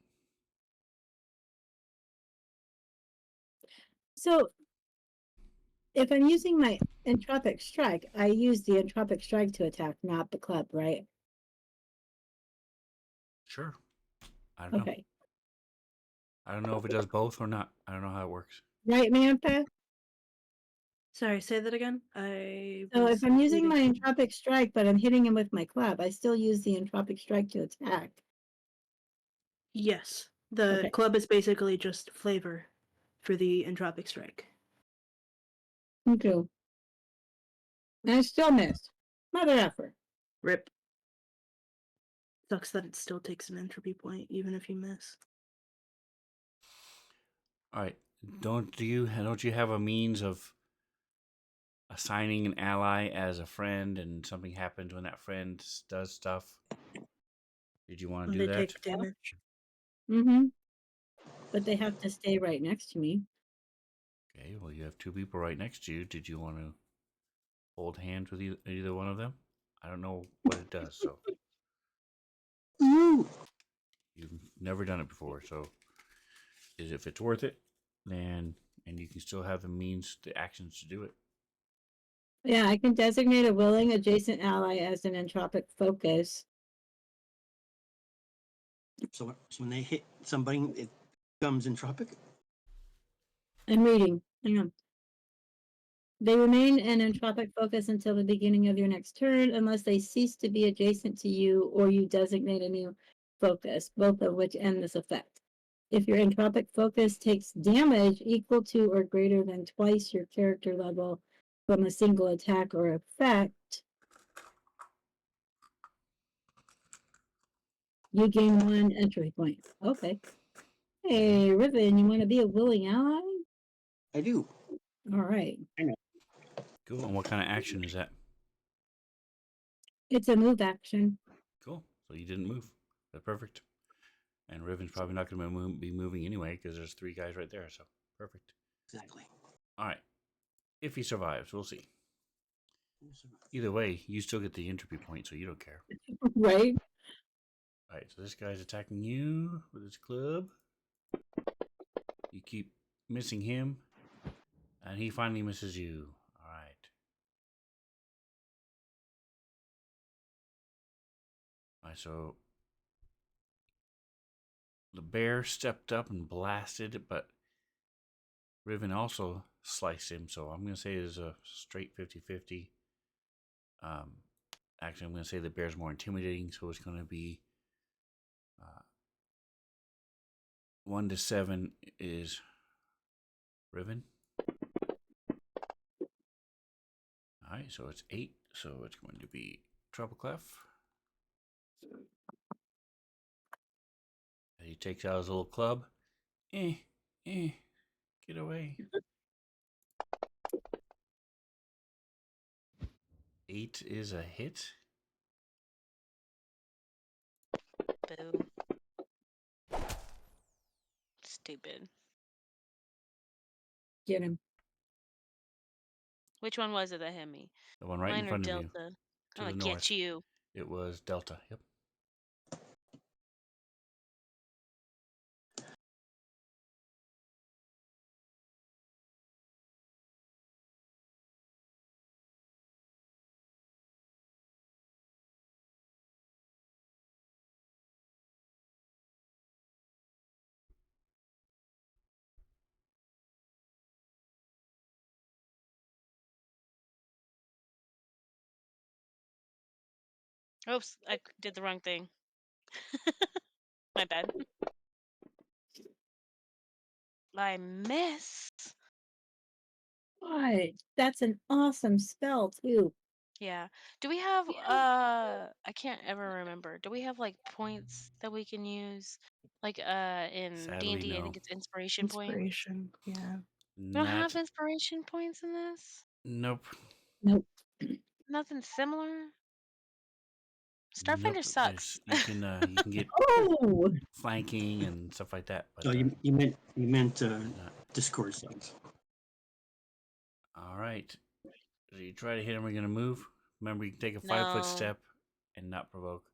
So if I'm using my entropic strike, I use the entropic strike to attack, not the club, right? Sure. I don't know. Okay. I don't know if it does both or not. I don't know how it works. Right, Mantha? Sorry, say that again. I So if was I'm using reading my something. entropic strike, but I'm hitting him with my club, I still use the entropic strike to attack. Yes, the Okay. club is basically just flavor for the entropic strike. Okay. And I still missed. Mother effer. Rip. Sucks that it still takes an entropy point, even if you miss. All right. Don't you have a means of assigning an ally as a friend, and something happens when that friend does stuff? Did you want to When do they that? take damage. Mm-hmm. But they have to stay right next to me. Okay. Well, you have two people right next to you. Did you want to hold hands with either one of them? I don't know what it does, so Ooh. you've never done it before. So, if it's worth it, then and you can still have the means, the actions to do it. Yeah, I can designate a willing adjacent ally as an entropic focus. So when they hit somebody, it becomes entropic. I'm reading. Hang on. They remain an entropic focus until the beginning of your next turn, unless they cease to be adjacent to you or you designate a new focus, both of which end this effect. If your entropic focus takes damage equal to or greater than twice your character level from a single attack or effect, you gain 1 entry point. Okay. Hey, Riven, you want to be a willing ally? I do. All right. Cool. And what kind of action is that? It's a move action. Cool. So you didn't move. That's perfect. And Riven's probably not going to be moving anyway because there's three guys right there. So perfect. Exactly. All right. If he survives, we'll see. Either way, you still get the entropy point, so you don't care. Right? All right. So this guy's attacking you with his club. You keep missing him, and he finally misses you. All right. All right. So the bear stepped up and blasted, but Riven also sliced him. So I'm going to say it's a straight 50-50. Actually, I'm going to say the bear's more intimidating, so it's going to be 1 to 7 is Riven. All right, so it's 8, so it's going to be Treble Clef. And he takes out his little club. Eh, get away. 8 is a hit. Boo. Stupid. Get him. Which one was it that hit me? The one right in Mine or front of you, Delta? to I'm the gonna north. get you. It was Delta. Yep. Oops, I did the wrong thing. My bad. I missed. What? That's an awesome spell, too. Yeah. Do we have I can't ever remember. Do we have like points that we can use? Like in Sadly, D&D, I no. think it's inspiration point. Inspiration, yeah. We don't have Not. inspiration points in this? Nope. Nope. Nothing similar? Nope. Starfinder sucks. You can get Oh! flanking and stuff like that, but Oh, you meant there's not. Discord subs. All right. So you try to hit him. We're gonna move. Remember, you can take a 5-foot No. step and not provoke.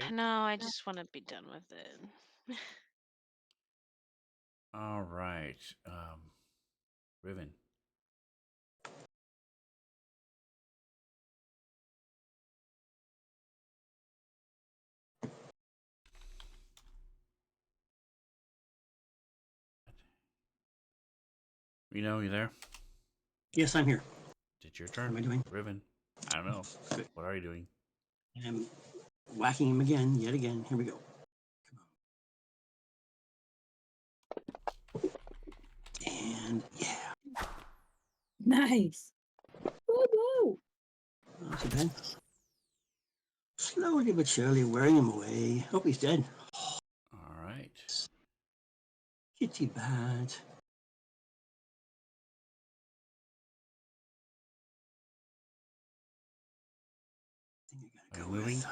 Okay. No, I just want to be done with it. All right. Riven. Reno, you there? Yes, I'm here. It's your What am I turn. doing? Riven. I don't know. Good. What are you doing? I'm whacking him again, yet again. Here we go. And yeah, Nice. Woo woo. not too bad. Slowly but surely wearing him away. Hope he's dead. All right. Kitty bad. I think I Are gotta you go moving? with.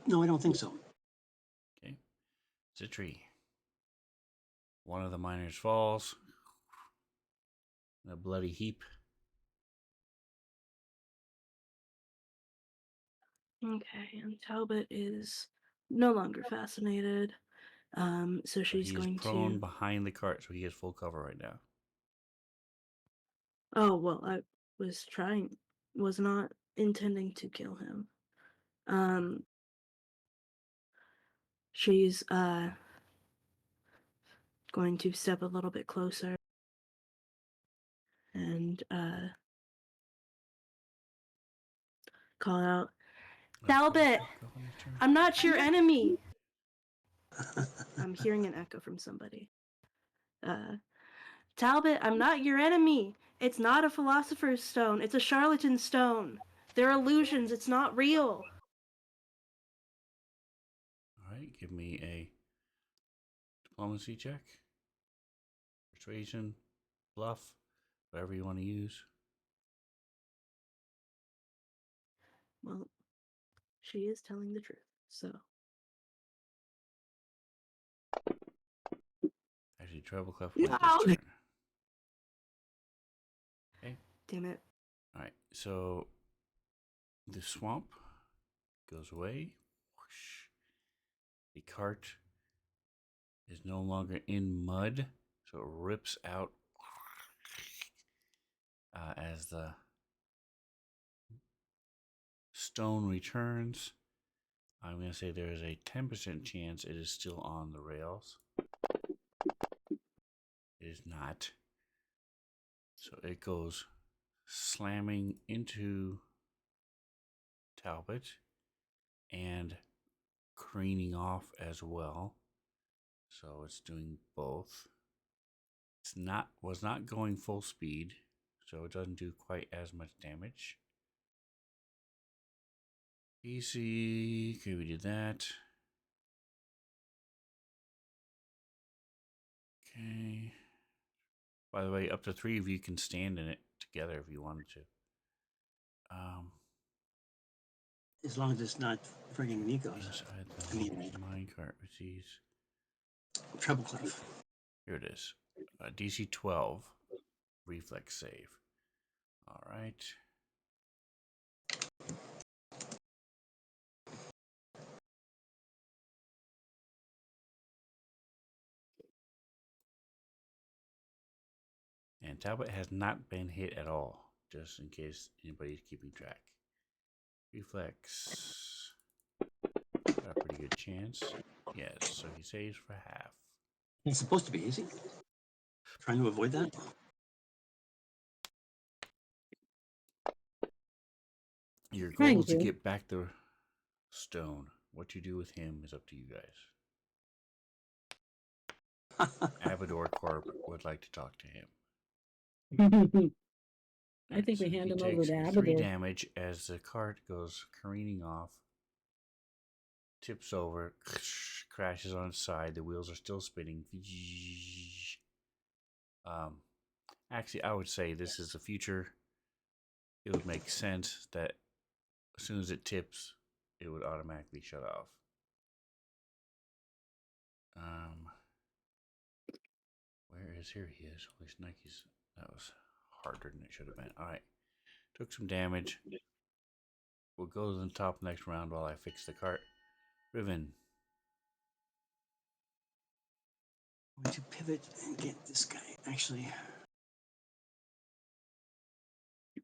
No, I don't think so. Okay. It's a tree. One of the miners falls in a bloody heap. Okay, and Talbot is no longer fascinated. So So she's he's going prone to. behind the cart, so he has full cover right now. Oh, well, I was not intending to kill him. She's going to step a little bit closer and call out, Talbot, Go on his turn. I'm not your enemy. I'm hearing an echo from somebody. Talbot, I'm not your enemy. It's not a philosopher's stone. It's a charlatan stone. They're illusions. It's not real. All right. Give me a diplomacy check. Persuasion, bluff, whatever you want to use. Well, she is telling the truth, so. Actually, treble clef went Ow! this turn. Okay. Damn it. All right. So the swamp goes away. Whoosh. The cart is no longer in mud, so it rips out as the stone returns. I'm going to say there is a 10% chance it is still on the rails. It is not. So it goes slamming into Talbot and careening off as well. So it's doing both. Was not going full speed, so it doesn't do quite as much damage. Easy. Okay, we did that. Okay. By the way, up to 3 of you can stand in it together if you wanted to. As long as it's not frigging Nico's. Inside the I mean, minecart receives. treble clef. Here it is. DC 12 reflex save. All right. And Talbot has not been hit at all, just in case anybody's keeping track. Reflex. Got a pretty good chance. Yes, so he saves for half. It's supposed to be easy. Trying to avoid that. Your goal Trying is to to. get back the stone. What you do with him is up to you guys. Abador Corp would like to talk to him. I think we hand he him over takes to 3 Abador. damage as the cart goes careening off, tips over, crashes on its side. The wheels are still spinning. Actually, I would say this is the future. It would make sense that as soon as it tips, it would automatically shut off. Where is here? He is. Holy Nikes. That was harder than it should have been. All right. Took some damage. We'll go to the top next round while I fix the cart. Riven. I'm going to pivot and get this guy. Actually,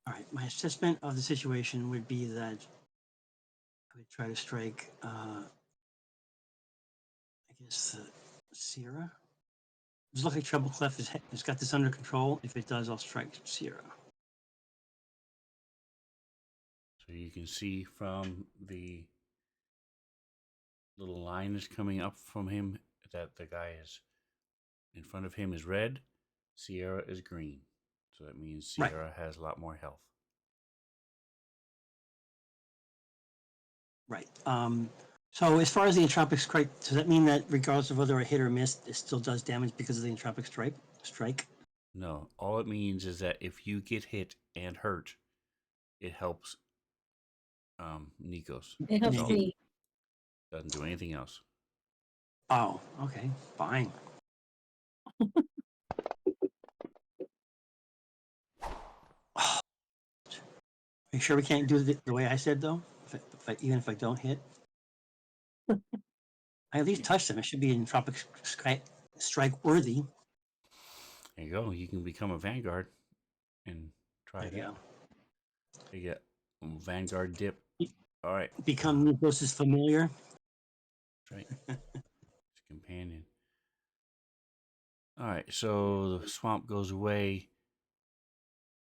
all right. My assessment of the situation would be that I would try to strike. I guess the Sierra. Does it look like Treble Clef has got this under control? If it does, I'll strike Sierra. So you can see from the little line that's coming up from him that the guy is in front of him is red, Sierra is green. So that means Sierra has a lot more health. Right. So as far as the entropic strike, does that mean that regardless of whether I hit or miss, it still does damage because of the entropic strike? No, all it means is that if you get hit and hurt, it helps Nikos. It helps me. Doesn't do anything else. Oh, okay, fine. Are you sure we can't do it the way I said though? Even if I don't hit, I at least touched them. It should be entropic strike worthy. There you go. You can become a Vanguard and try There you that. go. You get Vanguard dip. All right. Become Nikos' familiar. That's right. His companion. All right. So the swamp goes away.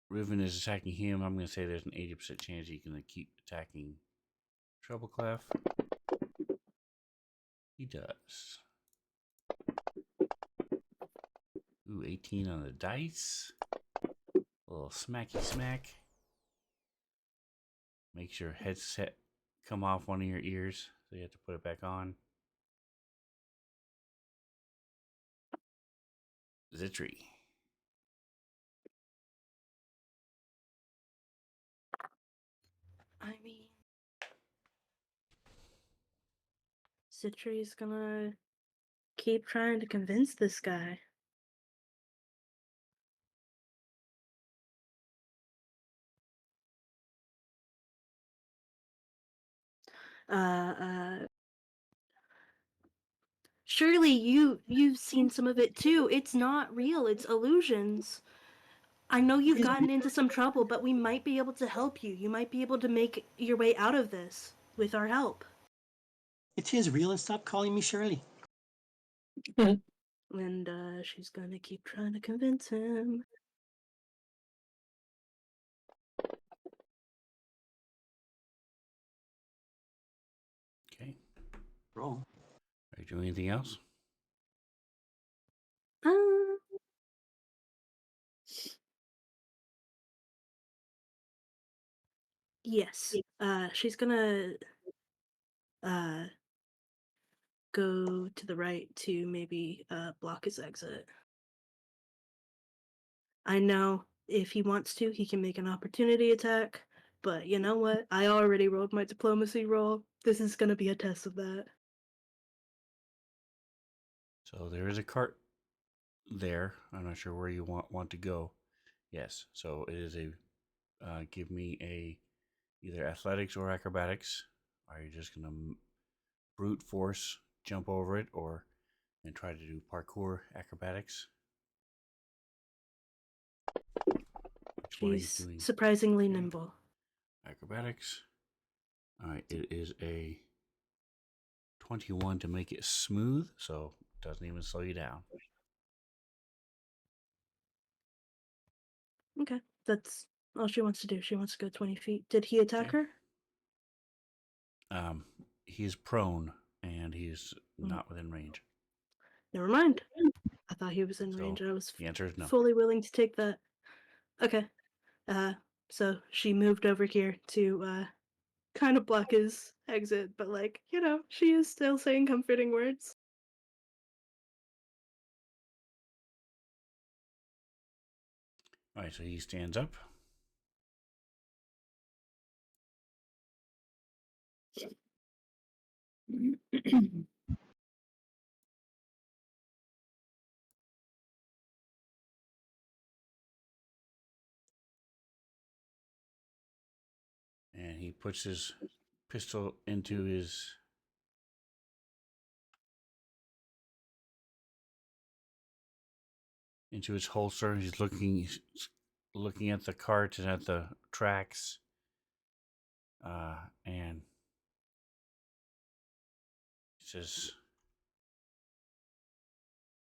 Riven is attacking him. I'm going to say there's an 80% chance he's going to keep attacking Treble Clef. He does. Ooh, 18 on the dice. A little smacky smack. Makes your headset come off one of your ears, so you have to put it back on. Zitri. I mean, Citri's gonna keep trying to convince this guy. Uh, surely you've seen some of it too. It's not real. It's illusions. I know you've gotten into some trouble, but we might be able to help you. You might be able to make your way out of this with our help. It is real, and stop calling me Shirley. And she's gonna keep trying to convince him. Okay. Roll. Are you doing anything else? Uh, yes. She's gonna go to the right to maybe block his exit. I know if he wants to, he can make an opportunity attack, but you know what? I already rolled my diplomacy roll. This is gonna be a test of that. So there is a cart there. I'm not sure where you want to go. Yes. So it is a give me a either athletics or acrobatics. Are you just gonna brute force jump over it, or and try to do parkour acrobatics? Which one are you She's doing? surprisingly Okay. nimble. Acrobatics. All right. It is a 21 to make it smooth, so it doesn't even slow you down. Okay, that's all she wants to do. She wants to go 20 feet. Did he attack Okay. her? He's prone and he's Mm. not within range. Never mind. I thought he was in So range. I was the answer is no. fully willing to take that. Okay. So she moved over here to kind of block his exit, but like, she is still saying comforting words. All right, so he stands up. And he puts his pistol into his holster. He's looking at the cart and at the tracks, and he says,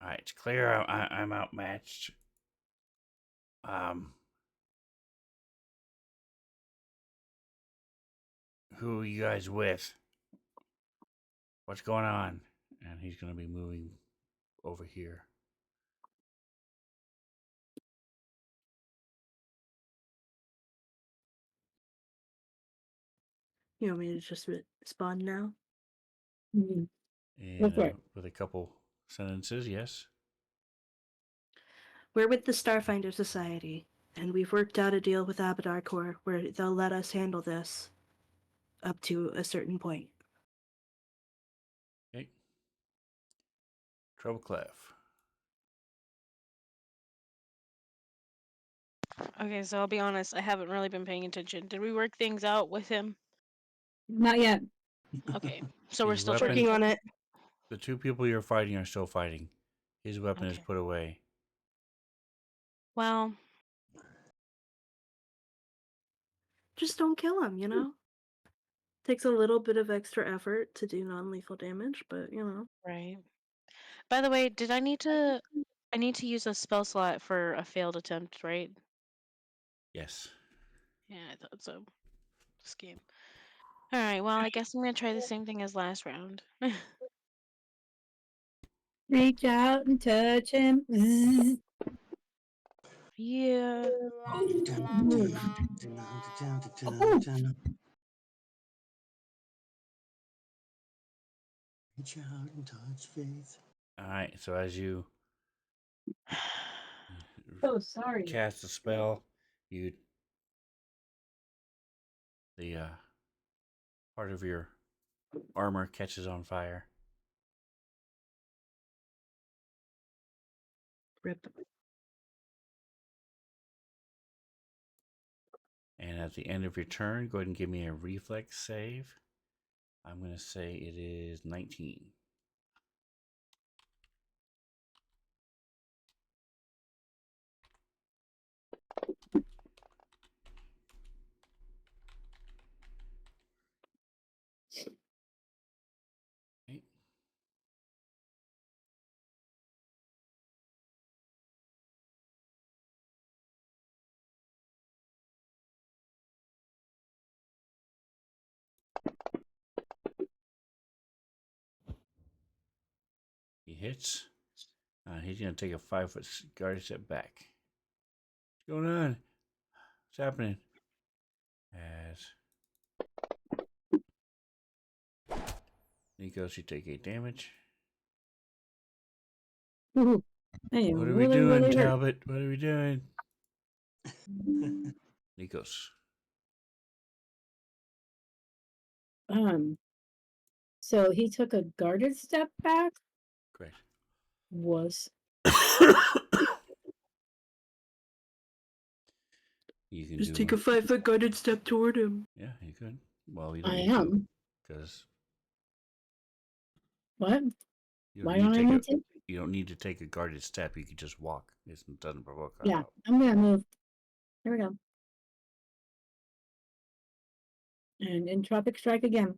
All right, it's clear. I'm outmatched. Who are you guys with? What's going on? And he's going to be moving over here. You want me to just respond now? Mhm. And for it. with a couple sentences, yes. We're with the Starfinder Society, and we've worked out a deal with Abadar Corps where they'll let us handle this up to a certain point. Okay. Trouble Clef. Okay, so I'll be honest, I haven't really been paying attention. Did we work things out with him? Not yet. Okay, so we're His still weapon- trying Working to. on it. The two people you're fighting are still fighting. His weapon is Okay. put away. Well, Just don't kill him, you know? Takes a little bit of extra effort to do non-lethal damage, but you know. right. By the way, did I need to? I need to use a spell slot for a failed attempt, right? Yes. Yeah, I thought so. This game. All right. Well, I guess I'm gonna try the same thing as last round. Reach out and touch him. Zzz. Yeah. Reach out and touch faith. All right. So as you Oh, sorry. cast a spell, the part of your armor catches on fire. Rip. And at the end of your turn, go ahead and give me a reflex save. I'm going to say it is 19. Okay. He hits. He's going to take a 5-foot guard step back. What's going on? What's happening? As Nikos, you take 8 damage. Ooh, I am What are we really, doing, really hurt. Talbot? What are we doing? Nikos. So he took a guarded step back. Great. Was You can Just do. take a 5-foot guided step toward him. Yeah, you could. Well, you don't I need to am. because What? you don't Why need don't to I take need a to? you don't need to take a guarded step. You can just walk. It doesn't provoke a Yeah, I'm gonna move. There we go. And entropic strike again.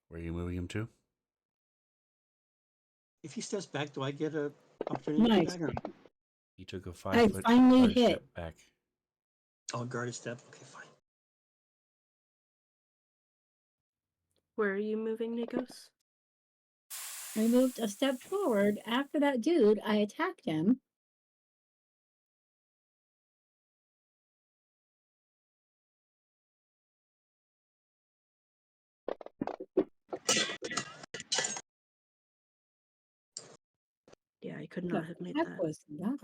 Where are you moving him to? If he steps back, do I get a opportunity to Nice. attack or? He took a I 5-foot finally guarded hit. step back. Oh, guarded step. Okay, fine. Where are you moving, Nikos? I moved a step forward. After that dude, I attacked him. Yeah, I could The not have made heck that. was that?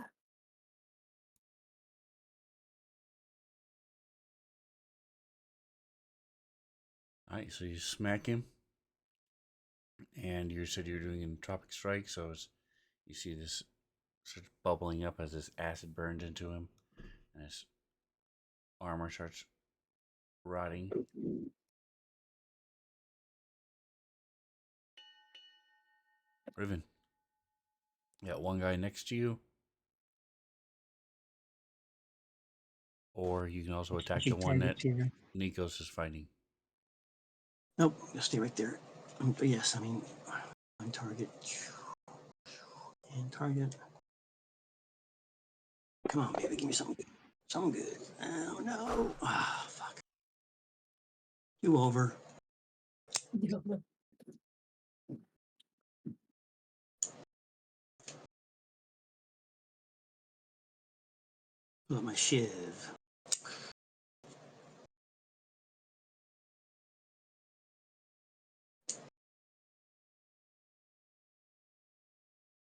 All right, so you smack him, and you said you're doing an entropic strike. So you see this starts bubbling up as this acid burns into him, and his armor starts rotting. Riven, you got one guy next to you, or you can also attack the Keep one that targets here. Nikos is fighting. Nope, you'll stay right there. But yes, I mean, on target. And target. Come on, baby, give me something good. Something good. Oh, no. Ah, fuck. You over. Pull out my shiv.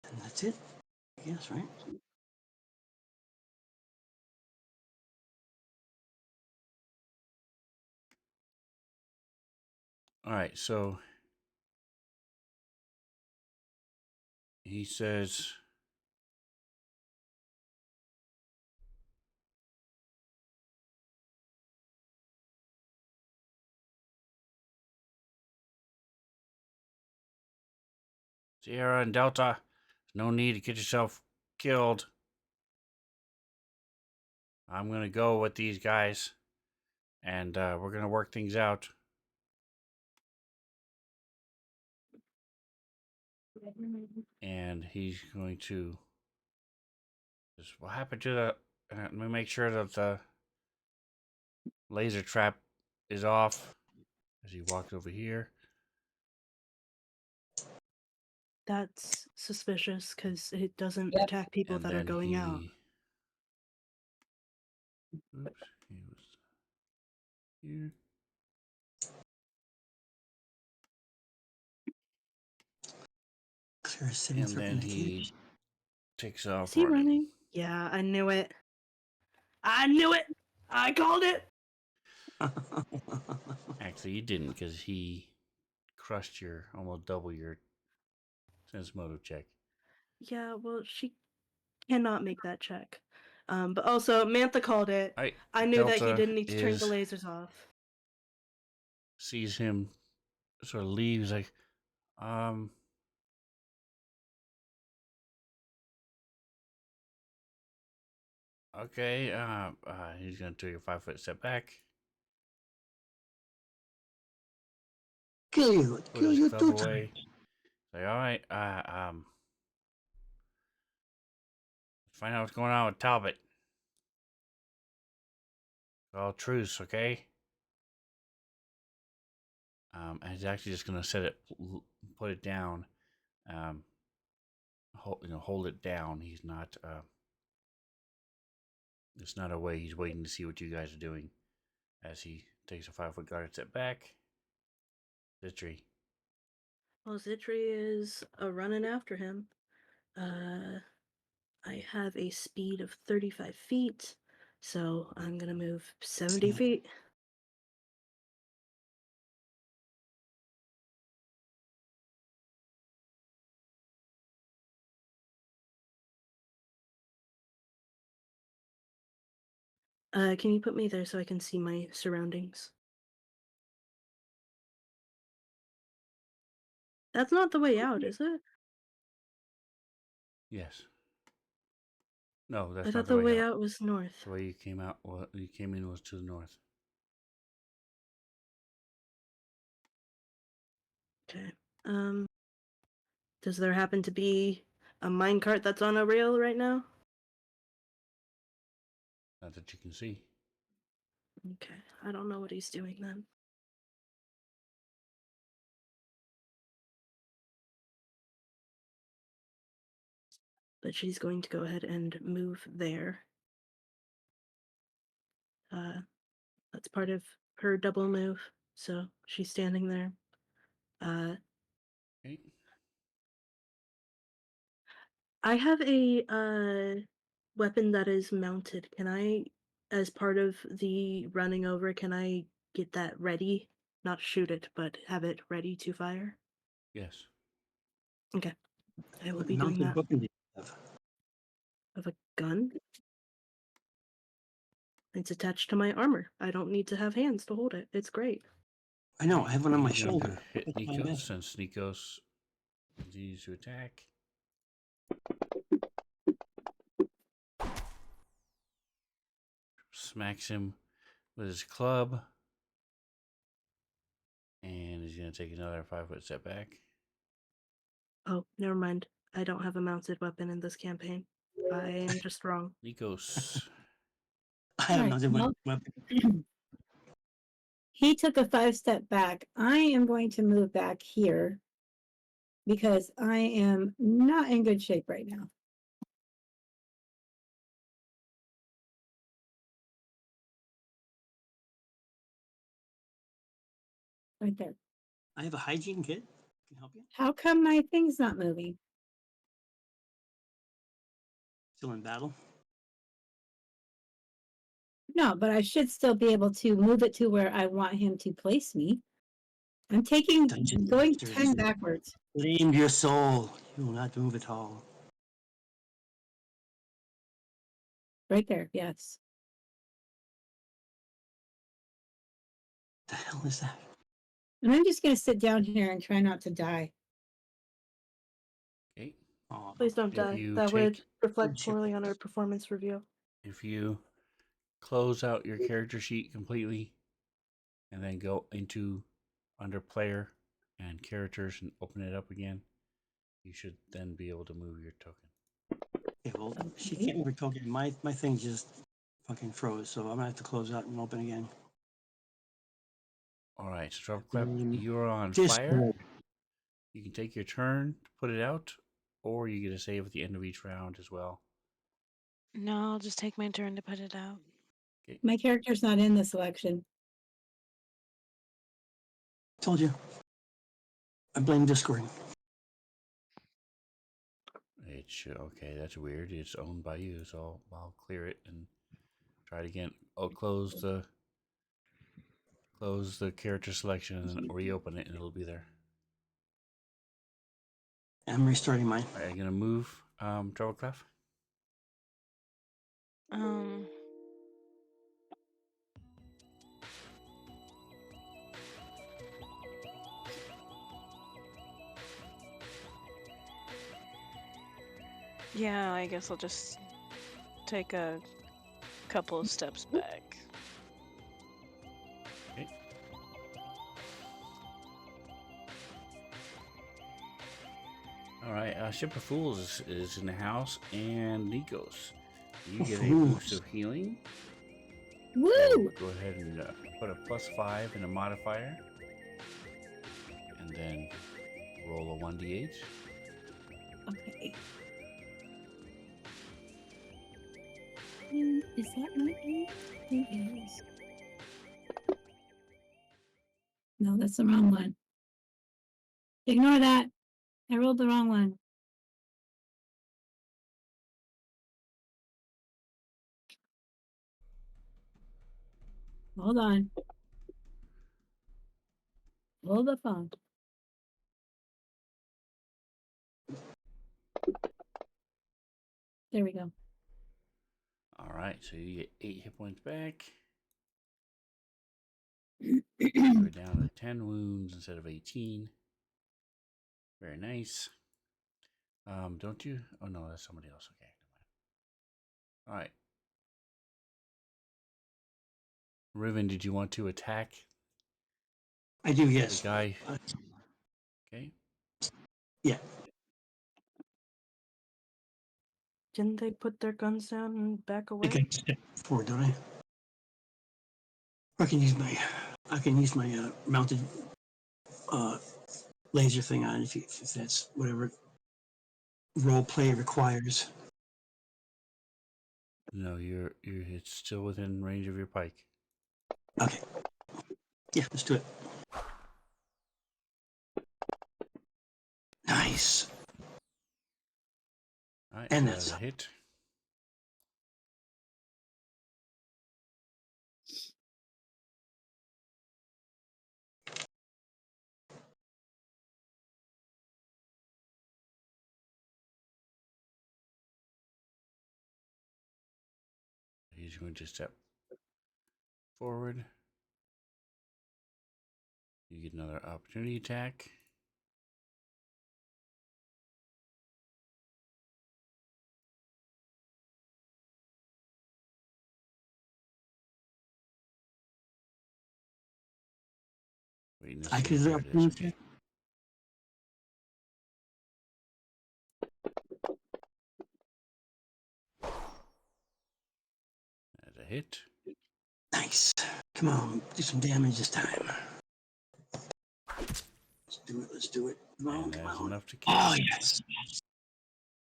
And that's it. I guess, right? All right, so he says, Sierra and Delta, no need to get yourself killed. I'm going to go with these guys, and we're going to work things out. And he's going to just, what happened to the, let me make sure that the laser trap is off as he walks over here. That's suspicious because it doesn't Yep. attack people And that are then going out. Oops, he was here. Clear settings And for then he indicators. takes off Is he running. running? Yeah, I knew it. I knew it! I called it! Actually, he didn't because he crushed your, almost double your sense motive check. Yeah, well, she cannot make that check. But also, Mantha called it. All right, I knew that he Delta didn't need to turn the lasers off. sees him sort of leave. He's like, okay, he's gonna take a 5-foot step back. Kill you. Put Kill his you club 2 away. times. Like, all right, let's find out what's going on with Talbot. All truce, okay? And he's actually just gonna set it, put it down, hold it down. He's not, it's not a way. He's waiting to see what you guys are doing as he takes a 5-foot guarded step back. Zitri. Well, Zitri is running after him. I have a speed of 35 feet, so I'm gonna move 70 feet. Can you put me there so I can see my surroundings? That's not the way out, is it? Yes. No, I that's not thought the the way way out. out was north. The way you came out, well, you came in was to the north. Okay. Does there happen to be a minecart that's on a rail right now? Not that you can see. Okay. I don't know what he's doing then. But she's going to go ahead and move there. That's part of her double move. So she's standing there. Okay. I have a weapon that is mounted. Can I, as part of the running over, can I get that ready? Not shoot it, but have it ready to fire? Yes. Okay. I will What be doing mounted that. weapon do you have? Of a gun? It's attached to my armor. I don't need to have hands to hold it. It's great. I know, I have one on my He's going to shoulder. hit That's why I'm Nikos asking. since Nikos continues to attack. Smacks him with his club. And he's going to take another 5-foot step back. Oh, never mind. I don't have a mounted weapon in this campaign. I am just wrong. Nikos. I have Right, another well- weapon. He took a 5-step back. I am going to move back here because I am not in good shape right now. Right there. I have a hygiene kit. Can help you. How come my thing's not moving? Still in battle. No, but I should still be able to move it to where I want him to place me. I'm going Masters. 10 backwards. Claim your soul. You will not move at all. Right there, yes. The hell is that? And I'm just going to sit down here and try not to die. Okay. Oh, Please don't If die. you That would take- reflect poorly on our performance review. If you close out your character sheet completely and then go into under player and characters and open it up again, you should then be able to move your token. okay, well, she Okay. can't move her token. My thing just fucking froze, so I'm gonna have to close out and open again. All right, so Trouble Clap, Mm, you're on Discord. fire. You can take your turn to put it out, or you get a save at the end of each round as well. No, I'll just take my turn to put it out. My character's not in the selection. Told you. I blame Discord. It should, okay, that's weird. It's owned by you, so I'll clear it and try it again. I'll close the character selection and then reopen it, and it'll be there. I'm restarting mine. All right, I'm gonna move Trouble Clap. Yeah, I guess I'll just take a couple of steps back. Okay. All right, Ship of Fools is in the house, and Nikos, you get a boost of healing. Woo! So go ahead and put a +5 in a modifier, and then roll a 1d8. Okay. Is that my name? I think it is. No, that's the wrong one. Ignore that. I rolled the wrong one. Hold on. Hold the phone. There we go. All right, so you get 8 hit points back. We're down to 10 wounds instead of 18. Very nice. Don't you? Oh no, that's somebody else. Okay. All right. Riven, did you want to attack I do, the yes. guy? Okay. Yeah. Didn't they put their guns down and back I away? think I step forward, don't I? I can use my mounted laser thing on if that's whatever role play requires. No, it's still within range of your pike. Okay. Yeah, let's do it. Nice. All right, And so that's that's a hit. He's going to step forward. You get another opportunity attack. Waiting to I see. could There it is. Okay. That's a hit. Nice. Come on, do some damage this time. Let's do it. Let's do it. Come on, And come that's on. enough to kill. Oh yes.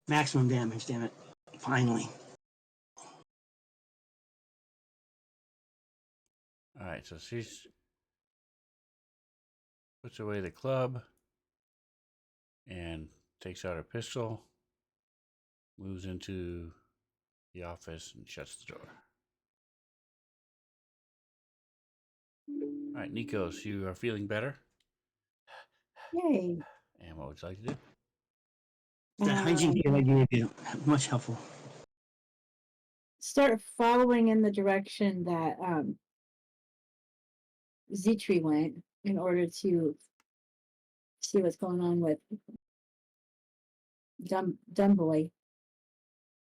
Maximum damage. Damn it. Finally. All right, so she's puts away the club and takes out her pistol, moves into the office, and shuts the door. All right, Nikos, you are feeling better. Yay. And what would you like to do? The hygiene kit I gave you, much helpful. Start following in the direction that Zitri went in order to see what's going on with dumb boy.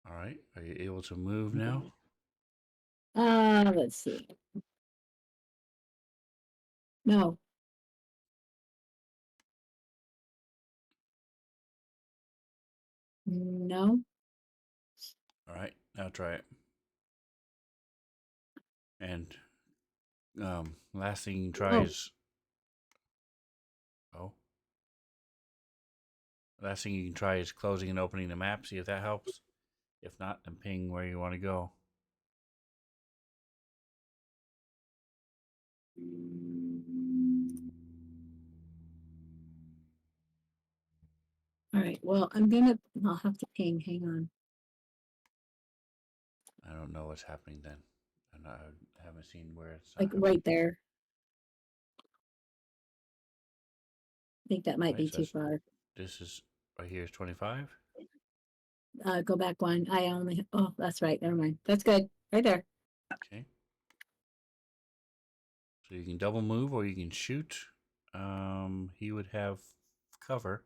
All right, are you able to move now? Let's see. No. No. All right, now try it. And last thing you can try is last thing you can try is closing and opening the map. See if that helps. If not, then ping where you want to go. All right. Well, I'll have to ping. Hang on. I don't know what's happening then. I haven't seen where it's Like right there. I think that might be too far. This is right here is 25. Go back one. Oh, that's right. Never mind. That's good. Right there. Okay. So you can double move or you can shoot. He would have cover,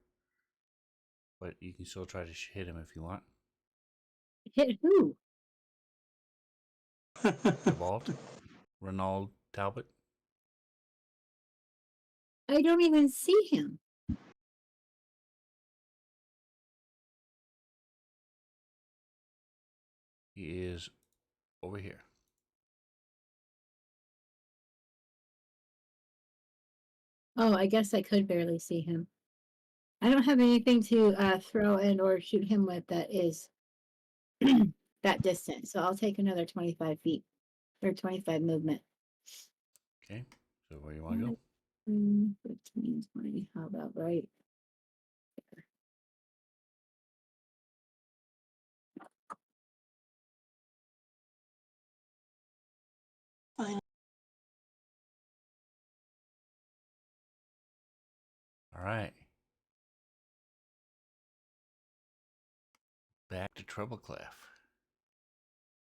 but you can still try to hit him if you want. Hit who? The vault. Ronald Talbot. I don't even see him. He is over here. Oh, I guess I could barely see him. I don't have anything to throw and or shoot him with that is that distance. So I'll take another 25 feet or 25 movement. Okay. So where you want to go? 15, 20. How about right? All right. Back to Treble Clef.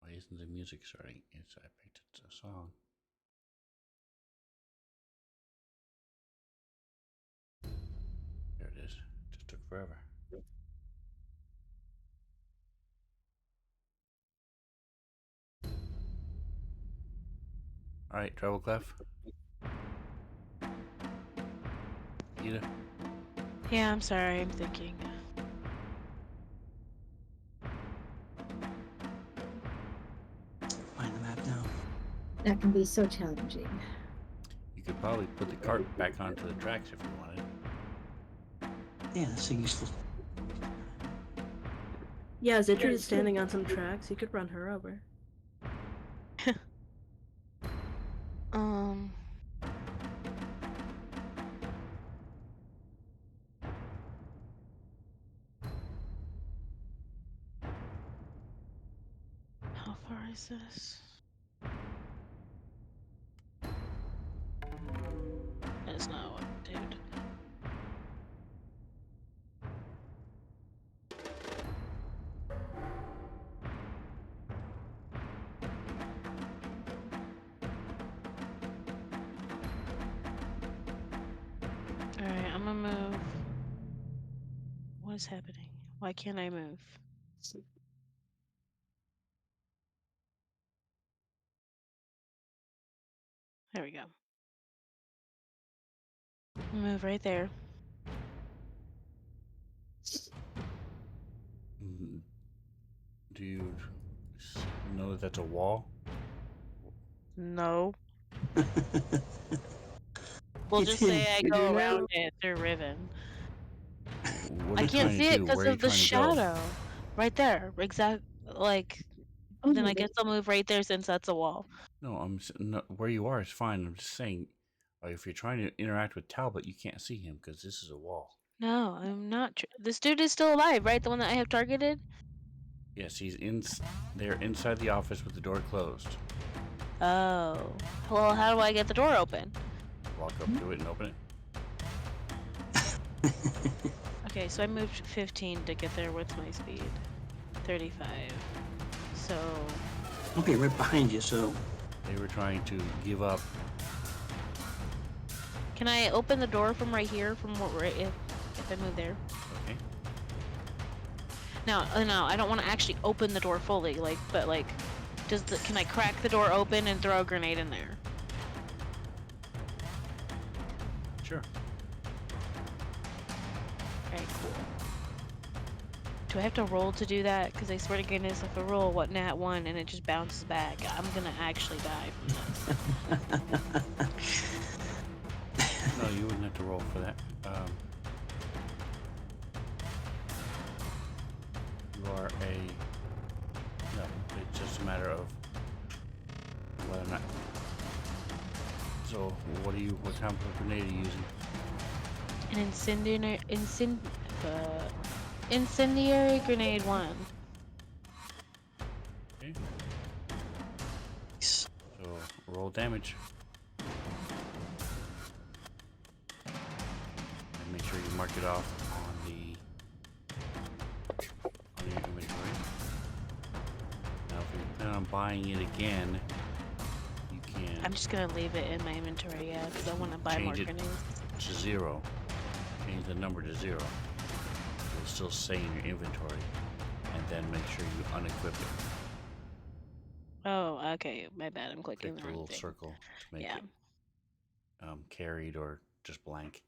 Why isn't the music starting? I picked a song. There it is. Just took forever. All right, Treble Clef. Ida. Yeah, I'm sorry. I'm thinking. Find the map now. That can be so challenging. You could probably put the cart back onto the tracks if you wanted. Yeah, that's so useful. Yeah, Zitri is standing on some tracks. You could run her over. Um. How far is this? That's not what, dude. Alright, I'm gonna move. What is happening? Why can't I move? There we go. Move right there. Mm, do you know that that's a wall? No. We'll It's just say him. I You do go now? around it through Riven. What are I you can't trying to see it do? because Where are you of the trying to go? shadow. Right there. Like, Oh then my I guess I'll move right there since that's a wall. No, no, where you are is fine. I'm just saying, if you're trying to interact with Talbot, you can't see him because this is a wall. No, I'm not. This dude is still alive, right? The one that I have targeted? Yes, he's in there inside the office with the door closed. Oh. Well, how do I get the door open? Walk up to it and open it. Okay, so I moved 15 to get there. What's my speed? 35. So, Okay, right behind you. So They were trying to give up. can I open the door from right here? From what right if I move there? Okay. Now, no, I don't want to actually open the door fully. But can I crack the door open and throw a grenade in there? Sure. Alright, cool. Do I have to roll to do that? Because I swear to goodness, if I roll nat 1 and it just bounces back, I'm gonna actually die from this. No, you wouldn't have to roll for that. You are a. No, it's just a matter of whether or not. So, what type of grenade are you using? An incendiary grenade 1. Okay. So, roll damage. And make sure you mark it off on your inventory. Now, if you plan on buying it again, you can I'm just gonna leave it in my inventory, yeah, because I want to buy more change it grenades. to 0. Change the number to 0. It'll still stay in your inventory. And then make sure you unequip it. Oh, okay, my bad. I'm clicking Click the the wrong little thing. circle to make Yeah. it carried or just blank.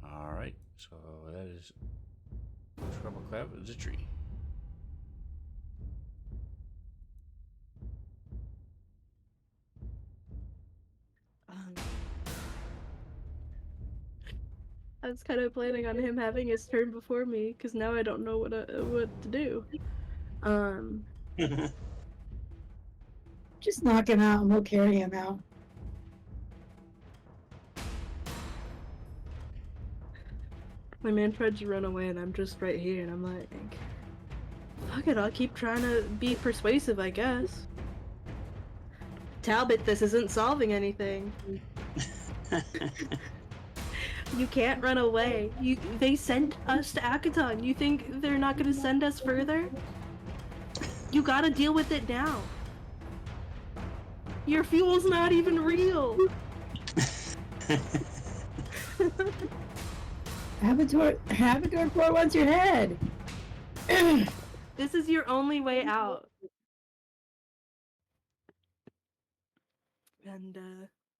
Alright, so that is Trouble Crab Zitri. Um, I was kind of planning on him having his turn before me because now I don't know what to do. Just knock him out and we'll carry him out. My man tried to run away and I'm just right here and I'm like, fuck it, I'll keep trying to be persuasive, I guess. Talbot, this isn't solving anything. You can't run away. They sent us to Akaton. You think they're not gonna send us further? You gotta deal with it now. Your fuel's not even real. Havador 4 wants your head. This is your only way out. And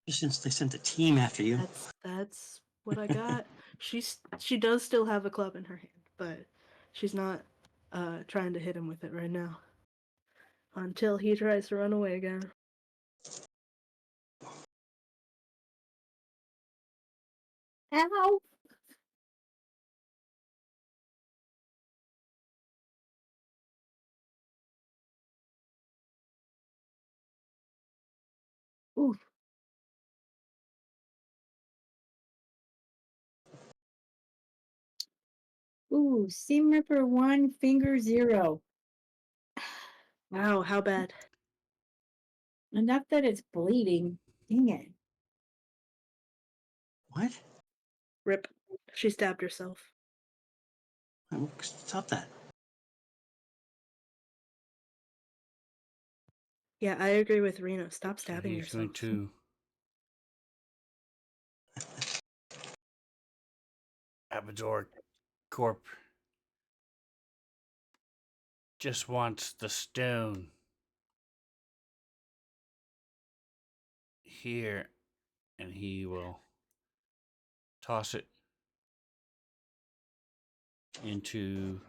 since they sent a team after you, that's what I got. She does still have a club in her hand, but she's not trying to hit him with it right now. Until he tries to run away again. Ow. Oof. Ooh, Seam Ripper 1, finger 0. Wow, how bad? Enough that it's bleeding. Dang it. what? Rip. She stabbed herself. Stop that. Yeah, I agree with Reno. Stop So stabbing he's going yourself. to Abador Corp just wants the stone. Here, and he will toss it into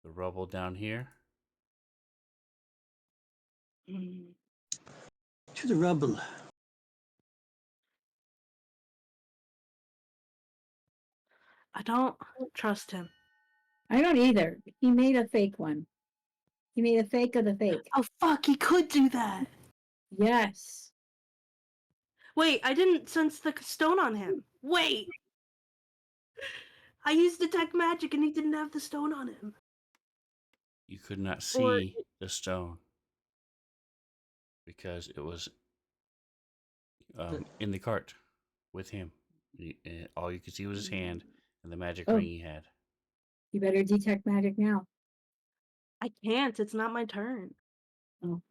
the rubble down here. Mm. To the rubble. I don't trust him. I don't either. He made a fake one. He made a fake of the fake. Oh fuck, he could do that. Yes. Wait, I didn't sense the stone on him. Wait. I used detect magic and he didn't have the stone on him. You could not Or see the stone because it was in the cart with him. All you could see was his hand and the magic Oh. ring he had. You better detect magic now. I can't, it's not my turn. Oh.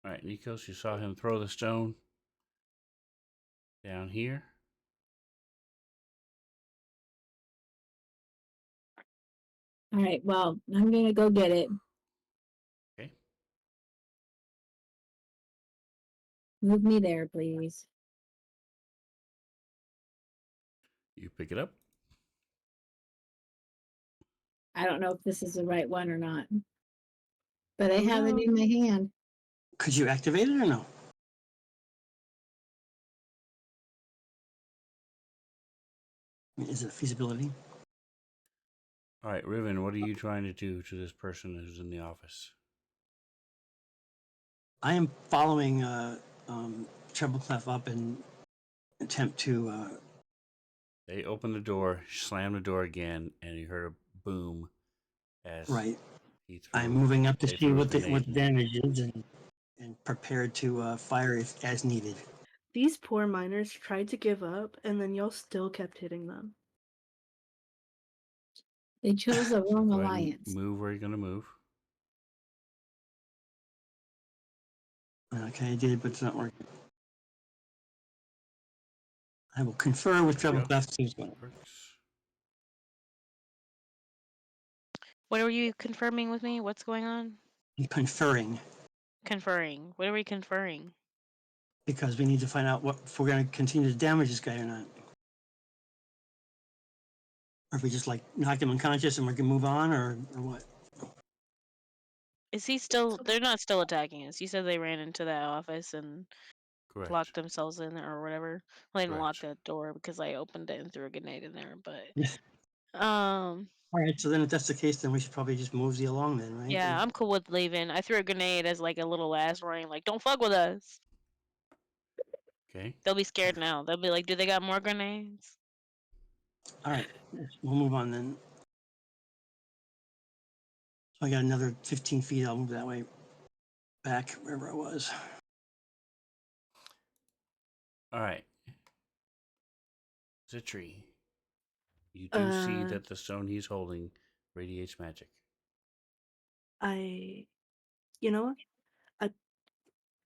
All right, Nikos, you saw him throw the stone down here. All right, well, I'm gonna go get it. Okay. Move me there, please. You pick it up. I don't know if this is the right one or not. But I Who have it in knows? my hand. Could you activate it or no? Is it a feasibility? All right, Riven, what are you trying to do to this person who's in the office? I am following Treble Clef up and attempt to. They opened the door, slammed the door again, and you heard a boom as Right. he threw. I'm moving up to they see threw a what the grenade. damage is and prepared to fire if as needed. These poor miners tried to give up and then y'all still kept hitting them. They chose the wrong Go ahead and alliance. move where you're going to move. Okay, I did, but it's not working. I will confer with Treble Go. Clef. See what's going on. Works. What are you confirming with me? What's going on? I'm conferring Conferring. What are we conferring? because we need to find out if we're going to continue to damage this guy or not. Or if we just like knock him unconscious and we can move on, or what? Is he still? They're not still attacking us. You said they ran into that office and Correct. locked themselves in or whatever. Well, they didn't lock Correct. that door because I opened it and threw a grenade in there. But All right, so then if that's the case, then we should probably just mosey along then, right? yeah, I'm cool with leaving. I threw a grenade as like a little last warning, like don't fuck with us. Okay. They'll be scared now. They'll be like, do they got more grenades? All right, we'll move on then. So I got another 15 feet. I'll move that way back wherever I was. All right. Zitri, you do see that the stone he's holding radiates magic. You know what? I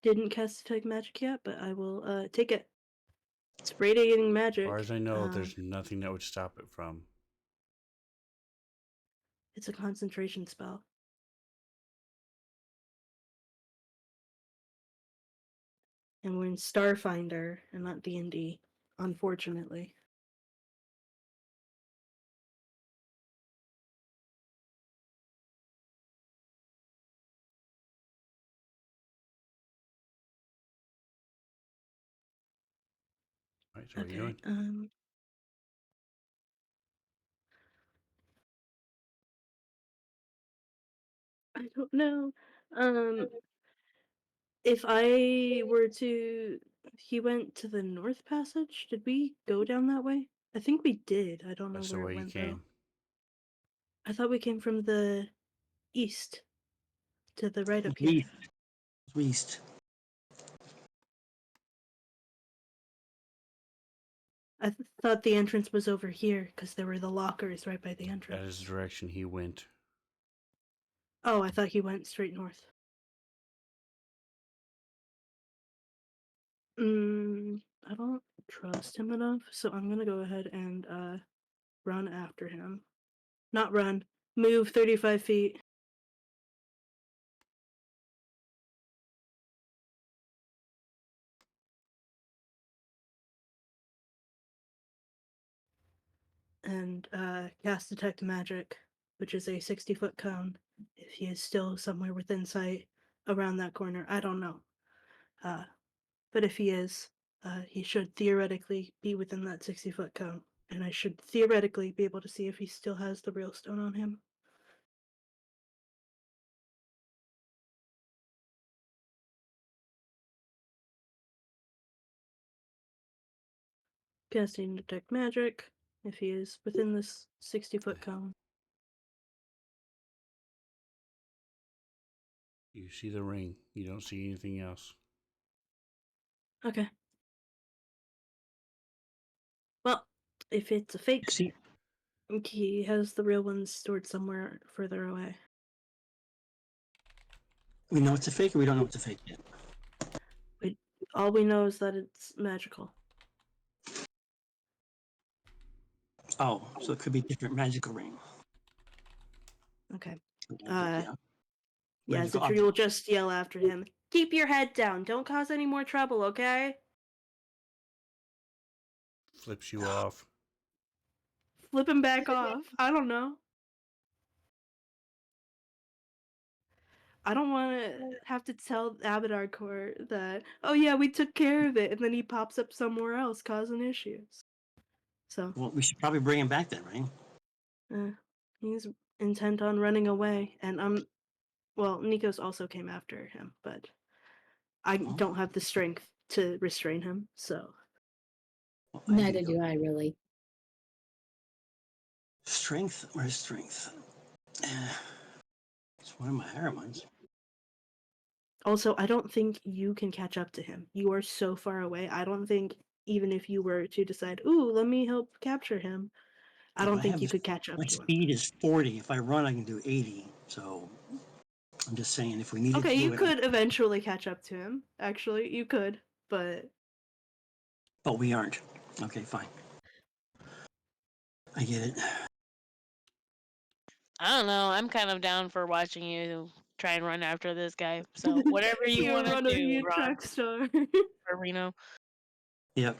didn't cast detect magic yet, but I will take it. It's radiating magic. As far as I know, there's nothing that would stop it from. It's a concentration spell. And we're in Starfinder and not D&D, unfortunately. All right, so what are you doing? I don't know. If I were to... He went to the North Passage? Did we go down that way? I think we did. I don't know That's the where way it you went, came. though. I thought we came from the east to the right of here. East. I thought the entrance was over here because there were the lockers right by the entrance. That is the direction he went. Oh, I thought he went straight north. I don't trust him enough, so I'm gonna go ahead and run after him. Not run, move 35 feet. And cast Detect Magic, which is a 60-foot cone. If he is still somewhere within sight around that corner, I don't know. But if he is, he should theoretically be within that 60-foot cone. And I should theoretically be able to see if he still has the real stone on him. Casting Detect Magic, if he is within this 60-foot cone. You see the ring. You don't see anything else. Okay. Well, if it's a fake, See, he has the real ones stored somewhere further away. we know it's a fake, or we don't know it's a fake yet. All we know is that it's magical. Oh, so it could be different magical ring. Okay. Yeah. Yeah, Magical Zitri will object. just yell after him. Keep your head down. Don't cause any more trouble, okay? Flips you off. Flip him back off. I don't know. I don't want to have to tell Abadar Court that, oh yeah, we took care of it, and then he pops up somewhere else causing issues. So, Well, we should probably bring him back then, right? he's intent on running away, and well, Nikos also came after him, but I Oh. don't have the strength to restrain him, so. Well, I Neither can go. do I really. Strength. Where's strength? It's one of my higher ones. Also, I don't think you can catch up to him. You are so far away. I don't think even if you were to decide, ooh, let me help capture him, I Yeah, don't but think you could catch up my to him. speed is 40. If I run, I can do 80. So I'm just saying, if we needed Okay, to do you it, could eventually catch up to him. Actually, you could, but but we aren't. Okay, fine. I get it. I don't know. I'm kind of down for watching you try and run after this guy. So whatever you you're want to running do, a Ron track star. or Reno. Yep.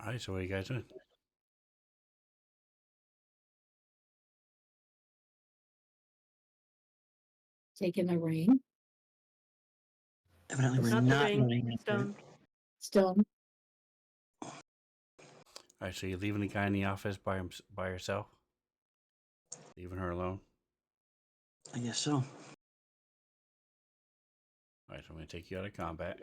All right, so what are you guys doing? Taking the ring, Evidently, we're Not the not ring, running after it. stone. stone. All right, so you're leaving the guy in the office by herself? Leaving her alone? I guess so. All right, so I'm going to take you out of combat.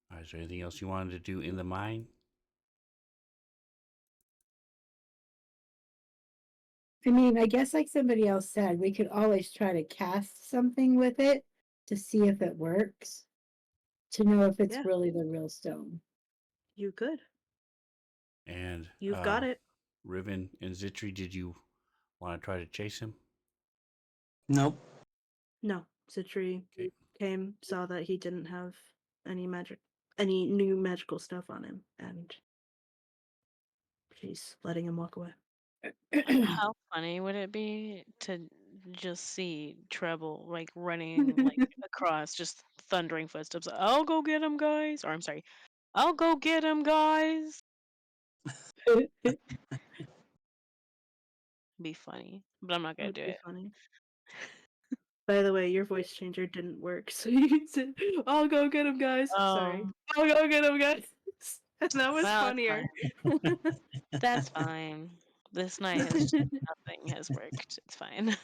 All right, is there anything else you wanted to do in the mine? I mean, I guess like somebody else said, we could always try to cast something with it to see if it works, to know if it's Yeah. really the real stone. You could. And You've got it. Riven and Zitri, did you want to try to chase him? Nope. No, Citri Okay. came, saw that he didn't have any new magical stuff on him, and she's letting him walk away. How funny would it be to just see Treble like running like across, just thundering footsteps? I'll go get him, guys. Or I'm sorry, I'll go get him, guys. Be funny, but I'm not gonna Would do be it. funny. By the way, your voice changer didn't work, so you can say, "I'll go get him, guys." Sorry, I'll go get him, guys. That was Well, it's funnier. fine. That's fine. This night has just nothing has worked. It's fine.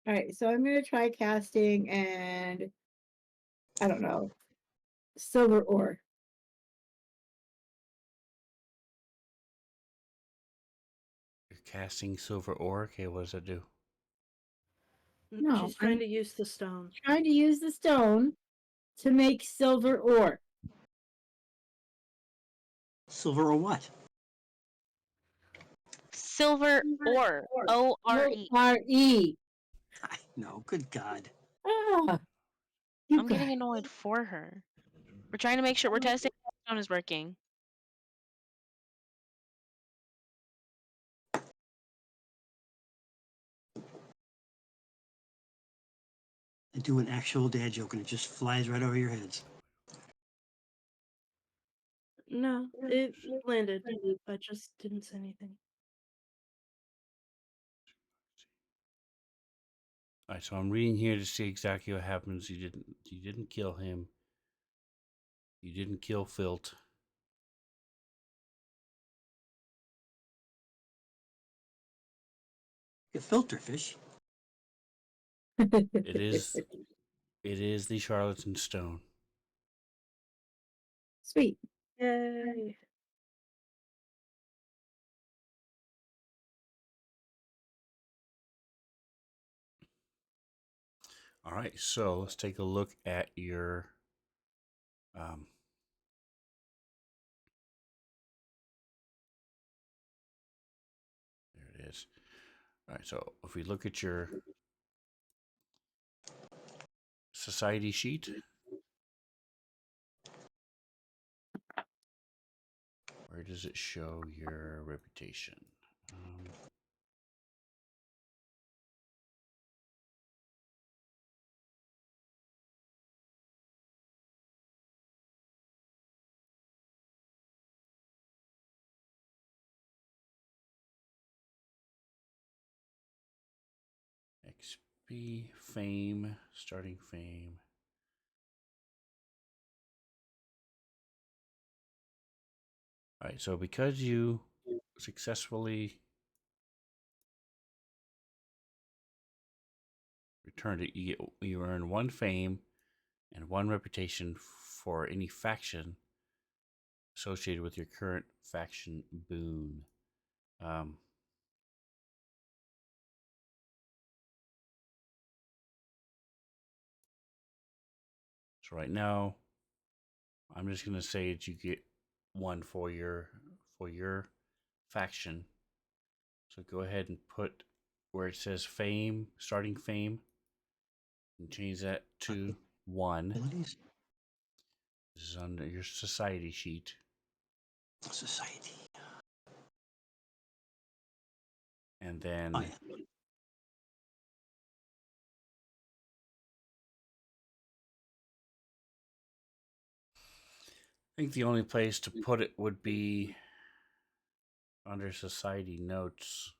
All right, so I'm gonna try casting and I don't know, silver ore. You're casting silver ore. Okay, what does that do? No, She's trying I'm to use the stone. trying to use the stone to make silver ore. Silver or what? Silver ore. ORE. O-R-E. No, good God. Ah, you I'm getting guys. annoyed for her. We're trying to make sure we're testing if the stone is working. I do an actual dad joke and it just flies right over your heads. No, it landed. I just didn't say anything. All right, so I'm reading here to see exactly what happens. You didn't kill him. You didn't kill Filt. You filter fish. It is the Charlatan Stone. Sweet. Yay. All right, so let's take a look at your um, there it is. All right, so if we look at your society sheet, where does it show your reputation? XP, fame, starting fame. All right, so because you successfully returned it, you earn one fame and one reputation for any faction associated with your current faction boon. Um, so right now, I'm just gonna say that you get one for your faction. So go ahead and put where it says fame, starting fame, and change that to one. Abilities. This is under your society sheet. Society. And then Oh, yeah. I think the only place to put it would be under society notes.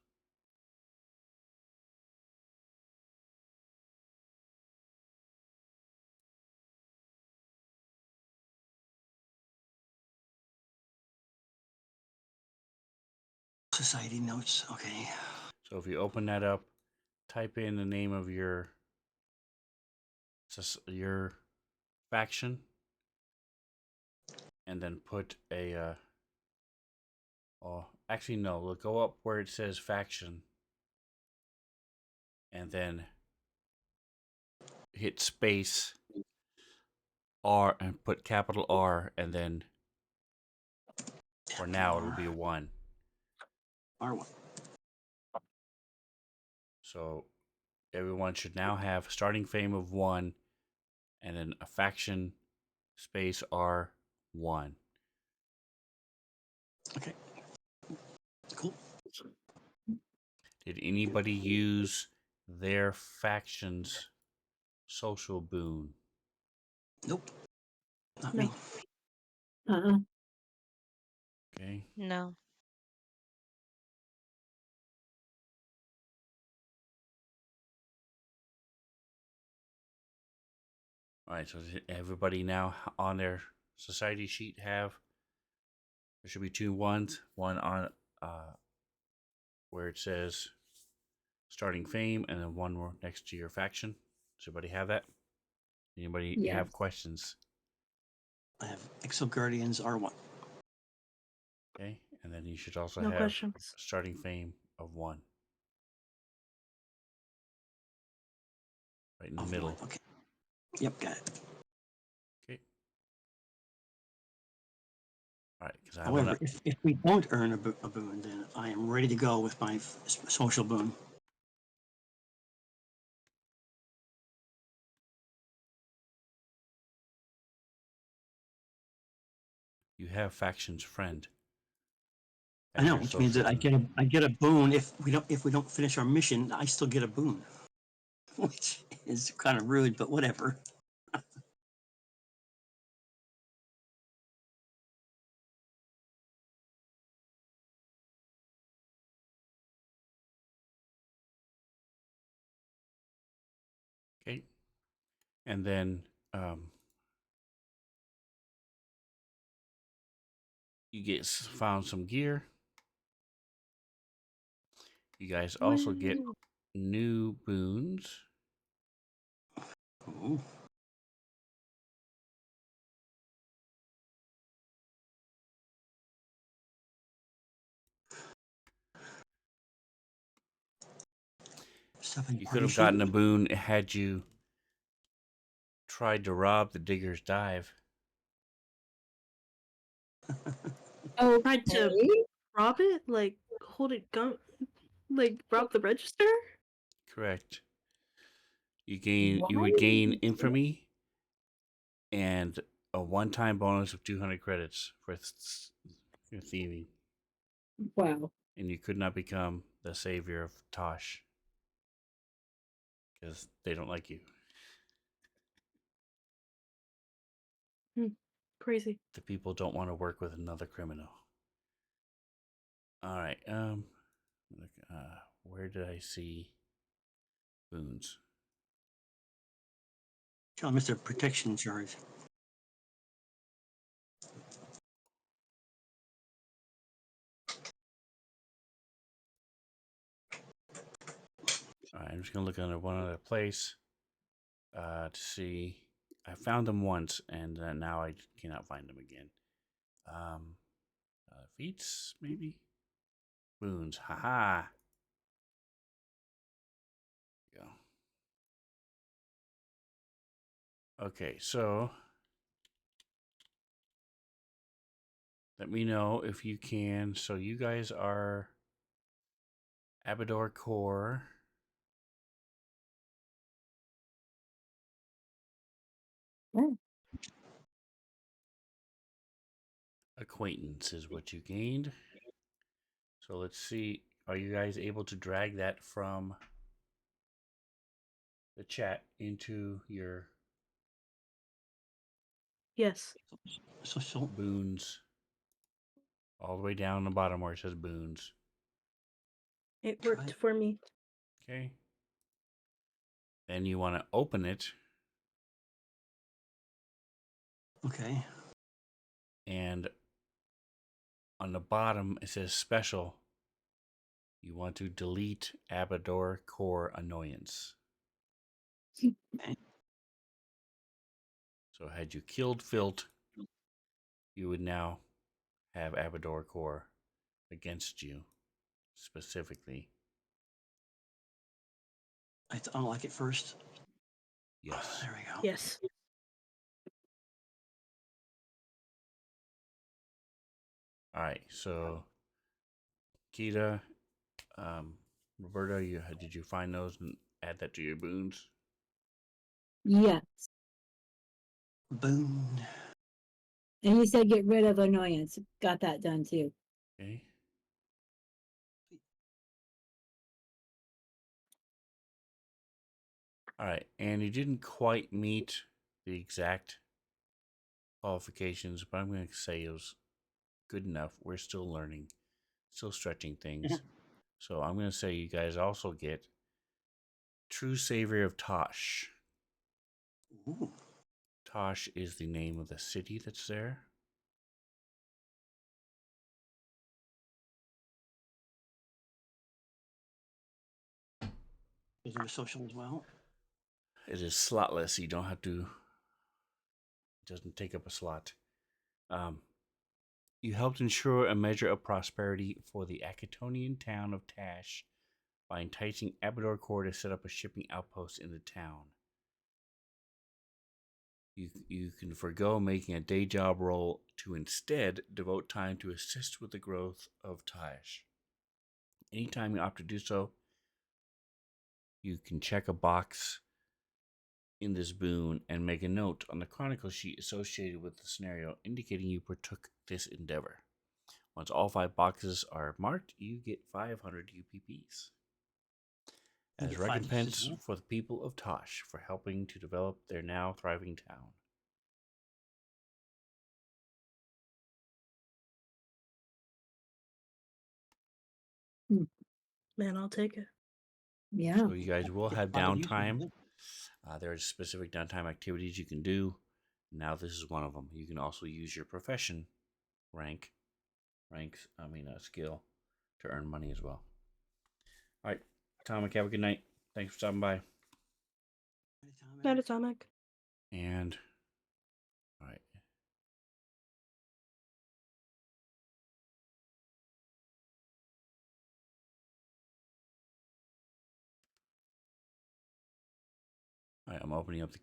Society notes. Okay. So if you open that up, type in the name of your faction, and then put a. Oh, actually no. Look, go up where it says faction, and then hit space R and put capital R, and then for now it'll be a 1. R1. So everyone should now have starting fame of 1, and then a faction space R1. Okay. Cool. Did anybody use their faction's social boon? Nope. Not No. me. Uh-uh. Okay. No. All right, so does everybody now on their society sheet have? There should be two ones. One on where it says starting fame, and then one more next to your faction. Does everybody have that? Anybody Yes. have questions? I have Exo Guardians R1. Okay, and then you should also No have questions. starting fame of one right in the Of middle. one. Okay. Yep, got it. Okay. All right, because I However, want to. if we don't earn a boon, then I am ready to go with my social boon. You have faction's friend I as know, your which means social that I boon. get a boon if we don't finish our mission. I still get a boon, which is kind of rude, but whatever. Okay, and then you get found some gear. You guys also get Woo. new boons. Ooh. Seven You could party have gotten a shield. boon had you tried to rob the digger's dive. Tried to Okay. rob it, like hold it gun, like rob the register. Correct. You would Why? gain infamy and a one-time bonus of 200 credits for your thieving, Wow. and you could not become the savior of Tosh because they don't like you. Crazy. The people don't want to work with another criminal. All right. Where did I see boons? Tell Mr. Protection charge. All right, I'm just gonna look under one other place to see. I found them once, and now I cannot find them again. Feats maybe boons. Haha. There we go. Okay, so let me know if you can. So you guys are Abador Core. Oh, Acquaintance is what you gained. So let's see. Are you guys able to drag that from the chat into your Yes. So boons? All the way down the bottom where it says boons. It Try worked it. for me. Okay. Then you want to open it, Okay. and on the bottom it says special. You want to delete Abador Core Annoyance. Okay. So had you killed Filt, you would now have Abador Core against you specifically. I have to unlock it first. Yes. There we go. Yes. All right. So, Kita, Roberta, did you find those and add that to your boons? yes. Boon. And you said get rid of annoyance. Got that done too. Okay. All right. And you didn't quite meet the exact qualifications, but I'm going to say it was good enough. We're still learning, still stretching things. So I'm going to say you guys also get True Savior of Tosh. Ooh. Tosh is the name of the city that's there. Is it a social as well? It is slotless. You don't have to. It doesn't take up a slot. You helped ensure a measure of prosperity for the Akatonian town of Tash by enticing Abador Corps to set up a shipping outpost in the town. You can forego making a day job role to instead devote time to assist with the growth of Tash. Anytime you opt to do so, you can check a box in this boon and make a note on the chronicle sheet associated with the scenario indicating you partook this endeavor. Once all 5 boxes are marked, you get 500 UPPs You as get 5 recompense UPPs. for the people of Tosh for helping to develop their now thriving town. Man, I'll take it. Yeah. So you guys will have 5 uses, downtime. isn't it? There's specific downtime activities you can do. Now this is one of them. You can also use your profession skill to earn money as well. All right, Atomic, have a good night. Thanks for stopping by. Night, Atomic. And all right. All right, I'm opening up the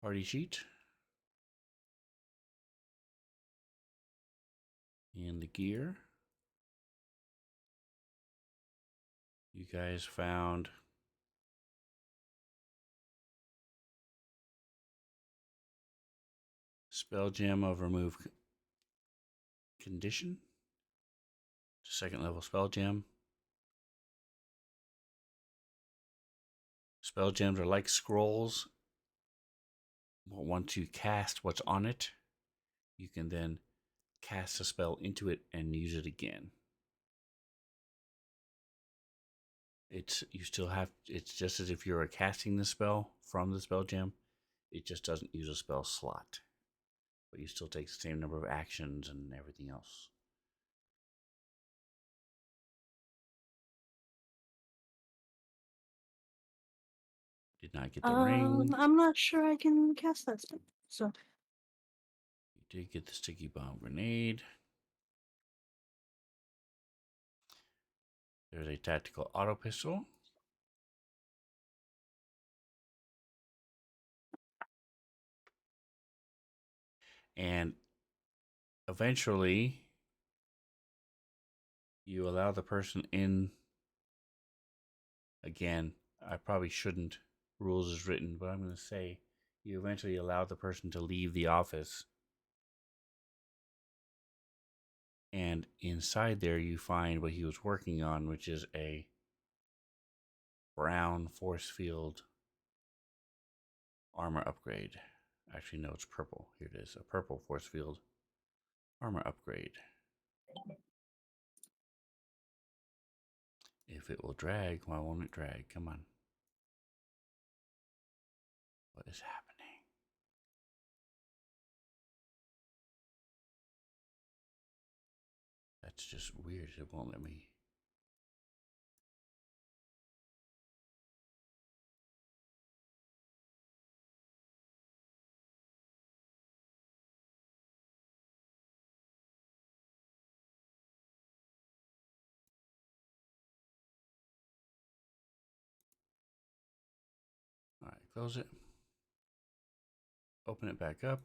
party sheet. And the gear. You guys found spell gem of remove condition. Second level spell gem. Spell gems are like scrolls. Once you cast what's on it, you can then cast a spell into it and use it again. It's just as if you were casting the spell from the spell gem. It just doesn't use a spell slot, but you still take the same number of actions and everything else. Did not get the ring. I'm not sure I can cast that spell. So You did get the sticky bomb grenade. There's a tactical auto pistol. And eventually, you allow the person in. Again, I probably shouldn't. Rules is written, but I'm going to say you eventually allow the person to leave the office. And inside there, you find what he was working on, which is a brown force field armor upgrade. Actually, no, it's purple. Here it is, a purple force field armor upgrade. If it will drag, why won't it drag? Come on. What is happening? That's just weird. It won't let me. All right, close it. Open it back up.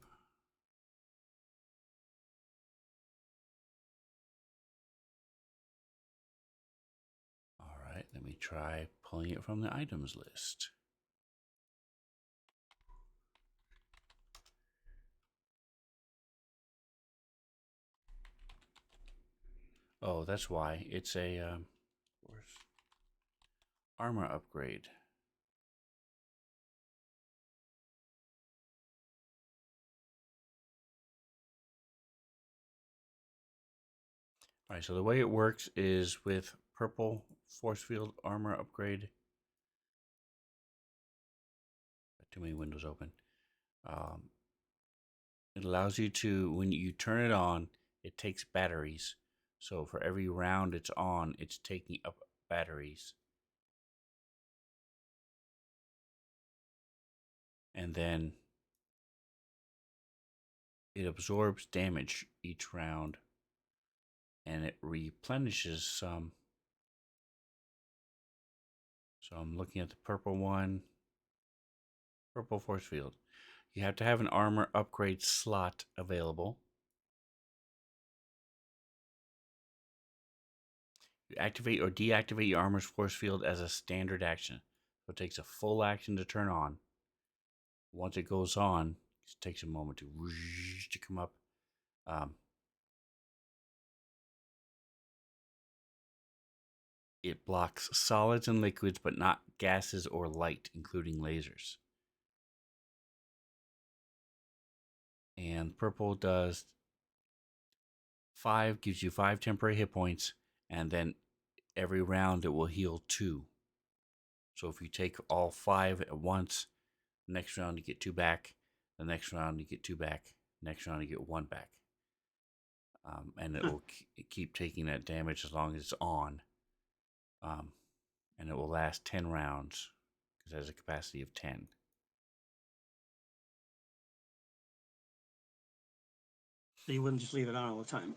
All right, let me try pulling it from the items list. Oh, that's why. It's a armor upgrade. All right, so the way it works is with purple force field armor upgrade. Got too many windows open. It allows you to, when you turn it on, it takes batteries. So for every round it's on, it's taking up batteries. And then it absorbs damage each round. And it replenishes some. So I'm looking at the purple one. Purple force field. You have to have an armor upgrade slot available. You activate or deactivate your armor's force field as a standard action. So it takes a full action to turn on. Once it goes on, it takes a moment to come up. It blocks solids and liquids, but not gases or light, including lasers. And purple does 5, gives you 5 temporary hit points, and then every round it will heal 2. So if you take all 5 at once, next round you get 2 back, the next round you get 2 back, next round you get 1 back. And it will keep taking that damage as long as it's on. And it will last 10 rounds because it has a capacity of 10. So you wouldn't just leave it on all the time.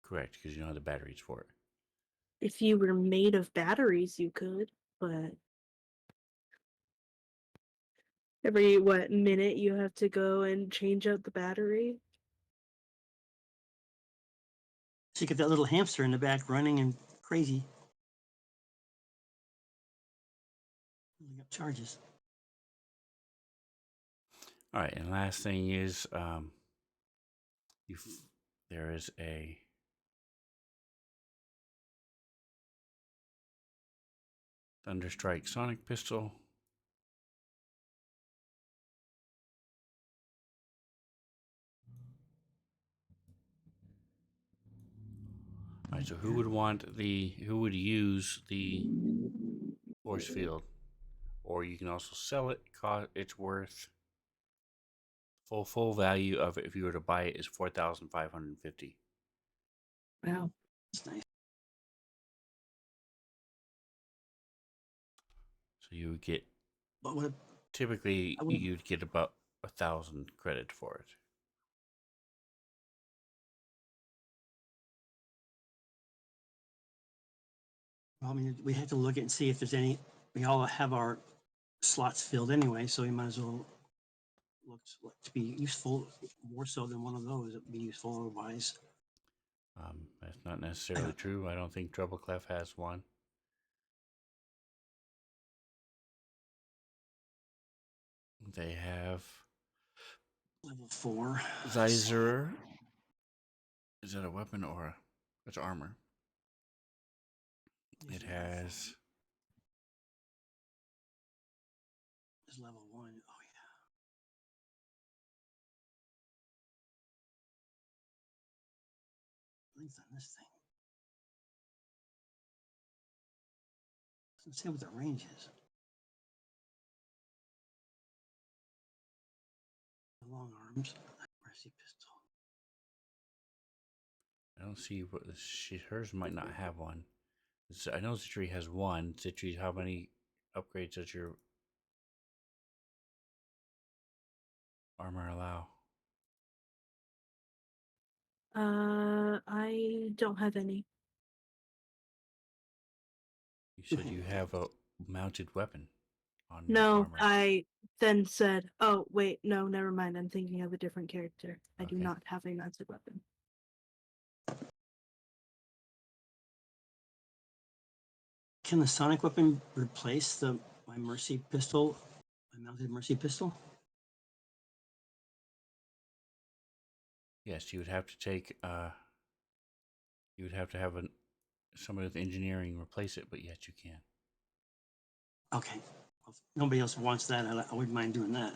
Correct, because you don't have the batteries for it. If you were made of batteries, you could, but every minute you have to go and change out the battery. So you get that little hamster in the back running and crazy. Building up charges. All right, and last thing is there is a Thunderstrike Sonic Pistol. All right, so who would use the force field? Or you can also sell it. It's worth full value of it if you were to buy it is $4,550. Wow. That's nice. So you would get But what? typically I would. you'd get about 1,000 credit for it. Well, I mean, we have to look at and see if there's any. We all have our slots filled anyway, so we might as well look to be useful more so than one of those. It would be useful otherwise. That's not necessarily true. I don't think Treble Clef has one. They have Level 4. Zeiser. Is that a weapon or it's armor? It has It's level 1. Oh yeah. Length on this thing. Doesn't say what the range is. The long arms. Mercy pistol. I don't see what hers might not have one. I know Zitri has one. Zitri, how many upgrades does your armor allow? I don't have any. You said you have a mounted weapon on your No, armor. I then said, oh, wait, no, never mind. I'm thinking of a different character. I do Okay. not have a mounted weapon. Can the sonic weapon replace my mercy pistol? My mounted mercy pistol? Yes, you would have to take. You would have to have somebody with engineering replace it, but yes, you can. Okay. Well, if nobody else wants that, I wouldn't mind doing that.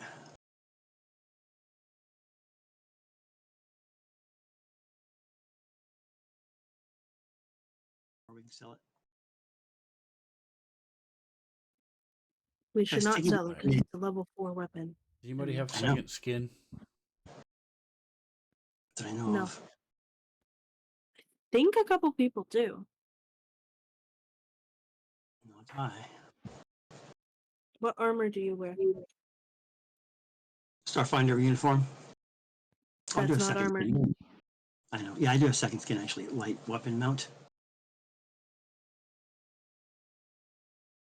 and sell it. We should not sticky sell it Right. because it's a level 4 weapon. Does anybody have I know. second skin? That I know No. of. Think a couple people do. Not I. What armor do you wear? Starfinder uniform. I'll do That's a not second armor. skin. I know. Yeah, I do a second skin actually. Light weapon mount.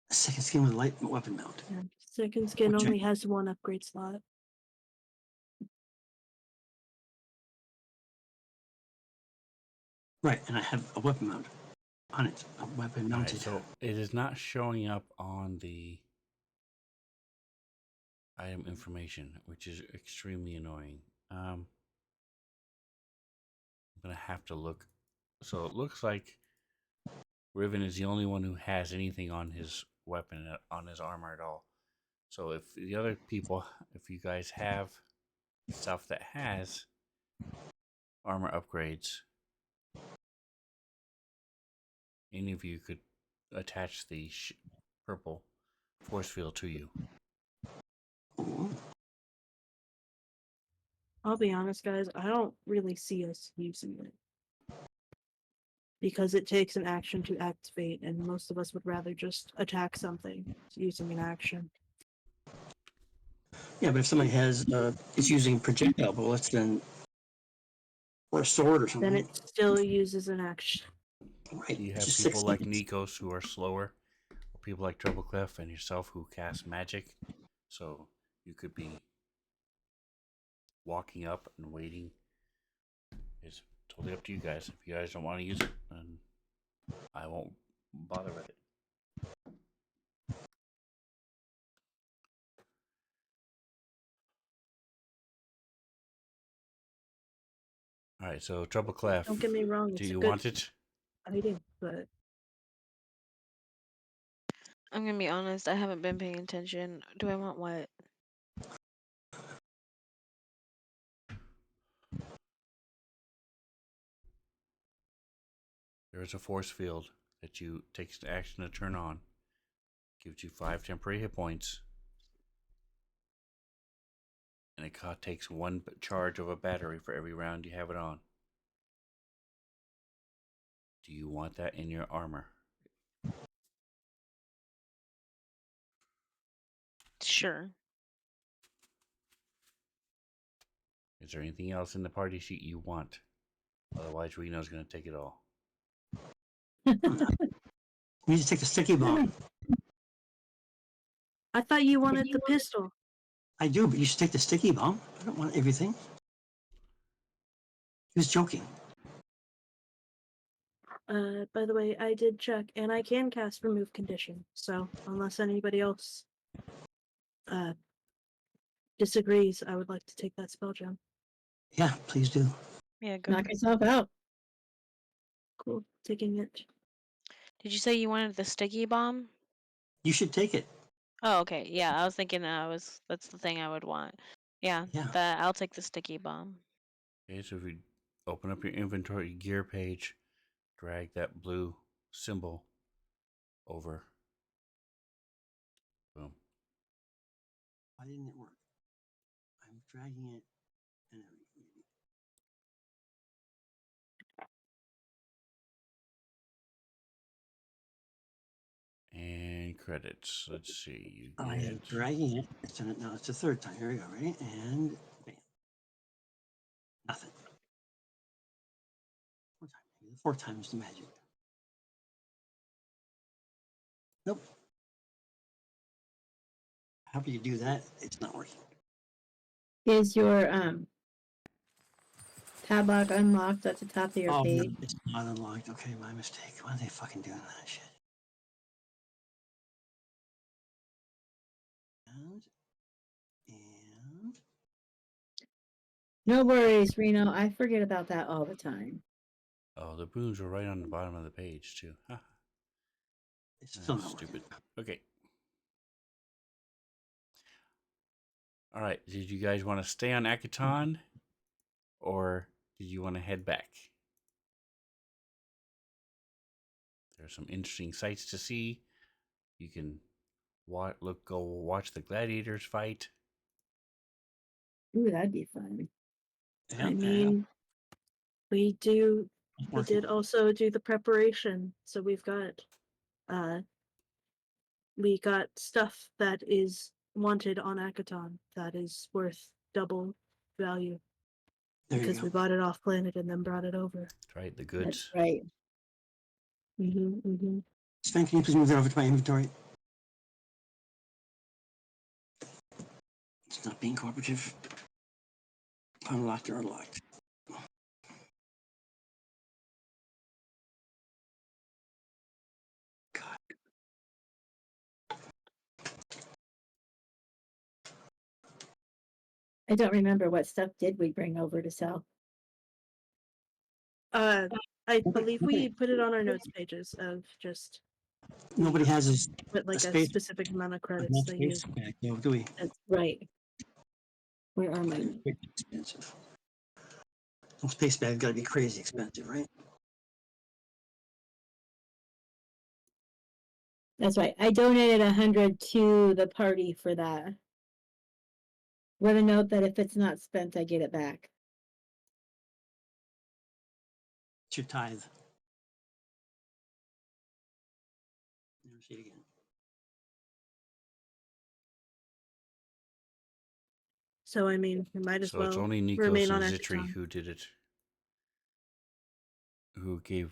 A second skin with light weapon mount. Yeah. Second skin Which I- only has one upgrade slot. Right, and I have a weapon mount on it. A weapon All right, mounted. so it is not showing up on the item information, which is extremely annoying. I'm gonna have to look. So it looks like Riven is the only one who has anything on his weapon, on his armor at all. So if the other people, if you guys have stuff that has armor upgrades, any of you could attach the purple force field to you. Ooh. I'll be honest, guys, I don't really see us using it. Because it takes an action to activate, and most of us would rather just attack something using an action. Yeah, but if somebody has is using projectile bullets, then or a sword or something. Then it still uses an action. Right. You It's have just people 6 like seconds. Nikos who are slower, or people like Treblecliff and yourself who cast magic. So you could be walking up and waiting. It's totally up to you guys. If you guys don't want to use it, then I won't bother with it. All right, so Treblecliff, Don't get me wrong, do it's a you good want it? item, but I'm gonna be honest, I haven't been paying attention. Do I want what? There is a force field that you takes the action to turn on. Gives you 5 temporary hit points. And it takes 1 charge of a battery for every round you have it on. Do you want that in your armor? Sure. Is there anything else in the party sheet you want? Otherwise, Reno's going to take it all. You need to take the sticky bomb. I thought you wanted the pistol. I do, but you should take the sticky bomb. I don't want everything. He was joking. By the way, I did check, and I can cast remove condition. So unless anybody else disagrees, I would like to take that spell gem. Yeah, please do. Yeah, go. Knock yourself out. Cool, taking it. Did you say you wanted the sticky bomb? You should take it. Oh, okay. Yeah, I was thinking that's the thing I would want. Yeah, Yeah. I'll take the sticky bomb. Okay, so if you open up your inventory gear page, drag that blue symbol over. Boom. Why didn't it work? I'm dragging it and And credits. Let's see. You I am get dragging it. It's done it now. It's the third time. Here we go. Ready? And bam. Nothing. Four times. 4 times the magic. Nope. However you do that, it's not working. Is your tab lock unlocked at the top of your Oh, no, page? it's not unlocked. Okay, my mistake. Why are they fucking doing that shit? And No worries, Reno. I forget about that all the time. Oh, the boons are right on the bottom of the page too. Huh. it's still That's not stupid. working. Okay. All right. Did you guys want to stay on Akaton, or did you want to head back? There's some interesting sights to see. You can go watch the gladiators fight. Ooh, that'd be fun. I mean, we did working. also do the preparation. So we got stuff that is wanted on Akaton that is worth double value There you because go. we bought it off planet and then brought it over. That's right, the That's goods. right. Sven, can you please move that over to my inventory? It's not being cooperative. Unlocked or unlocked. God. I don't remember what stuff did we bring over to sell. I believe we put it on our notes pages of just Nobody has a put like a space. specific amount of credits Enough that you. space back, do we? That's right. Where are my notes? Expensive. Those space bags got to be crazy expensive, right? That's right. I donated 100 to the party for that. With a note that if it's not spent, I get it back. It's your tithe. Never see it again. So I mean, we might as So it's well only Nikos remain on and Zitri Akaton. who did it. Who gave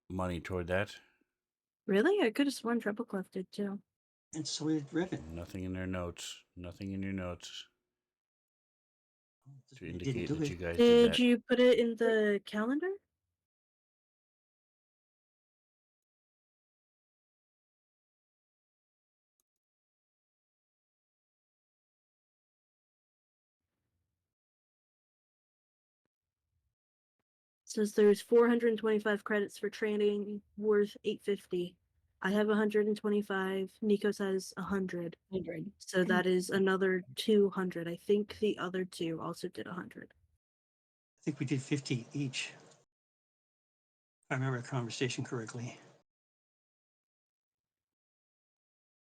money toward that. Really? I could have sworn Treble Clef did too. And so did Rivet. Nothing in their notes. Nothing in your notes to They didn't indicate do that it. you guys did Did that. you put it in the calendar? Says there's 425 credits for training worth 850. I have 125. Nico says 100. 100. So that is another 200. I think the other two also did 100. I think we did 50 each. If I remember the conversation correctly.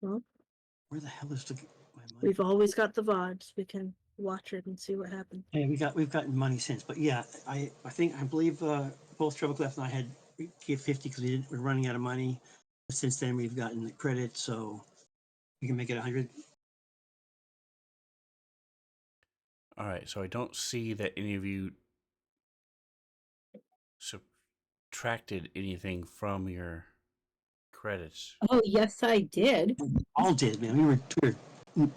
Well, Where the hell is my money? we've always got the VODs. We can watch it and see what happens. Yeah, we've gotten money since, but yeah, I believe both Treble Clef and I had gave 50 because we're running out of money. Since then, we've gotten the credit, so we can make it 100. All right, so I don't see that any of you subtracted anything from your credits. Oh, yes, I did. All did, man. We were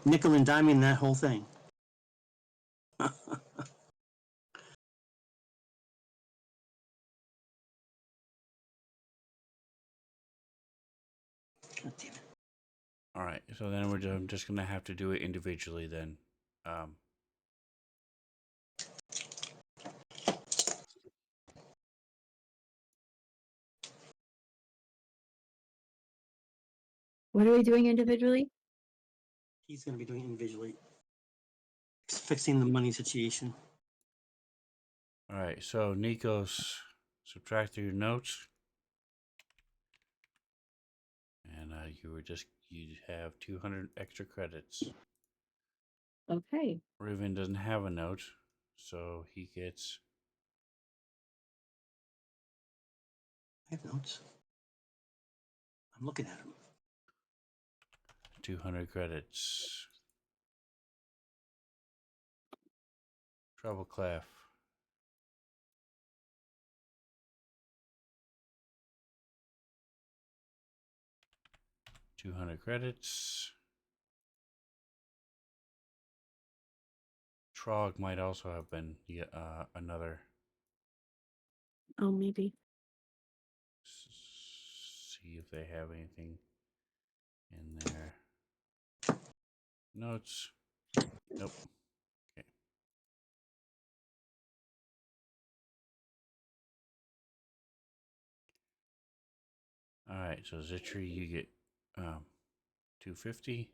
nickel and diming that whole thing. God damn it. All right, so then I'm just gonna have to do it individually then. What are we doing individually? He's going to be doing it individually. Fixing the money situation. All right, so Nikos, subtract your notes, and you have 200 extra credits. Okay. Riven doesn't have a note, so he gets I have notes. I'm looking at them. 200 credits. Treble Clef. $200 credits. Trog might also have been another. Oh, maybe. See if they have anything in their notes. Nope. Okay. All right, so Zitri, you get 250.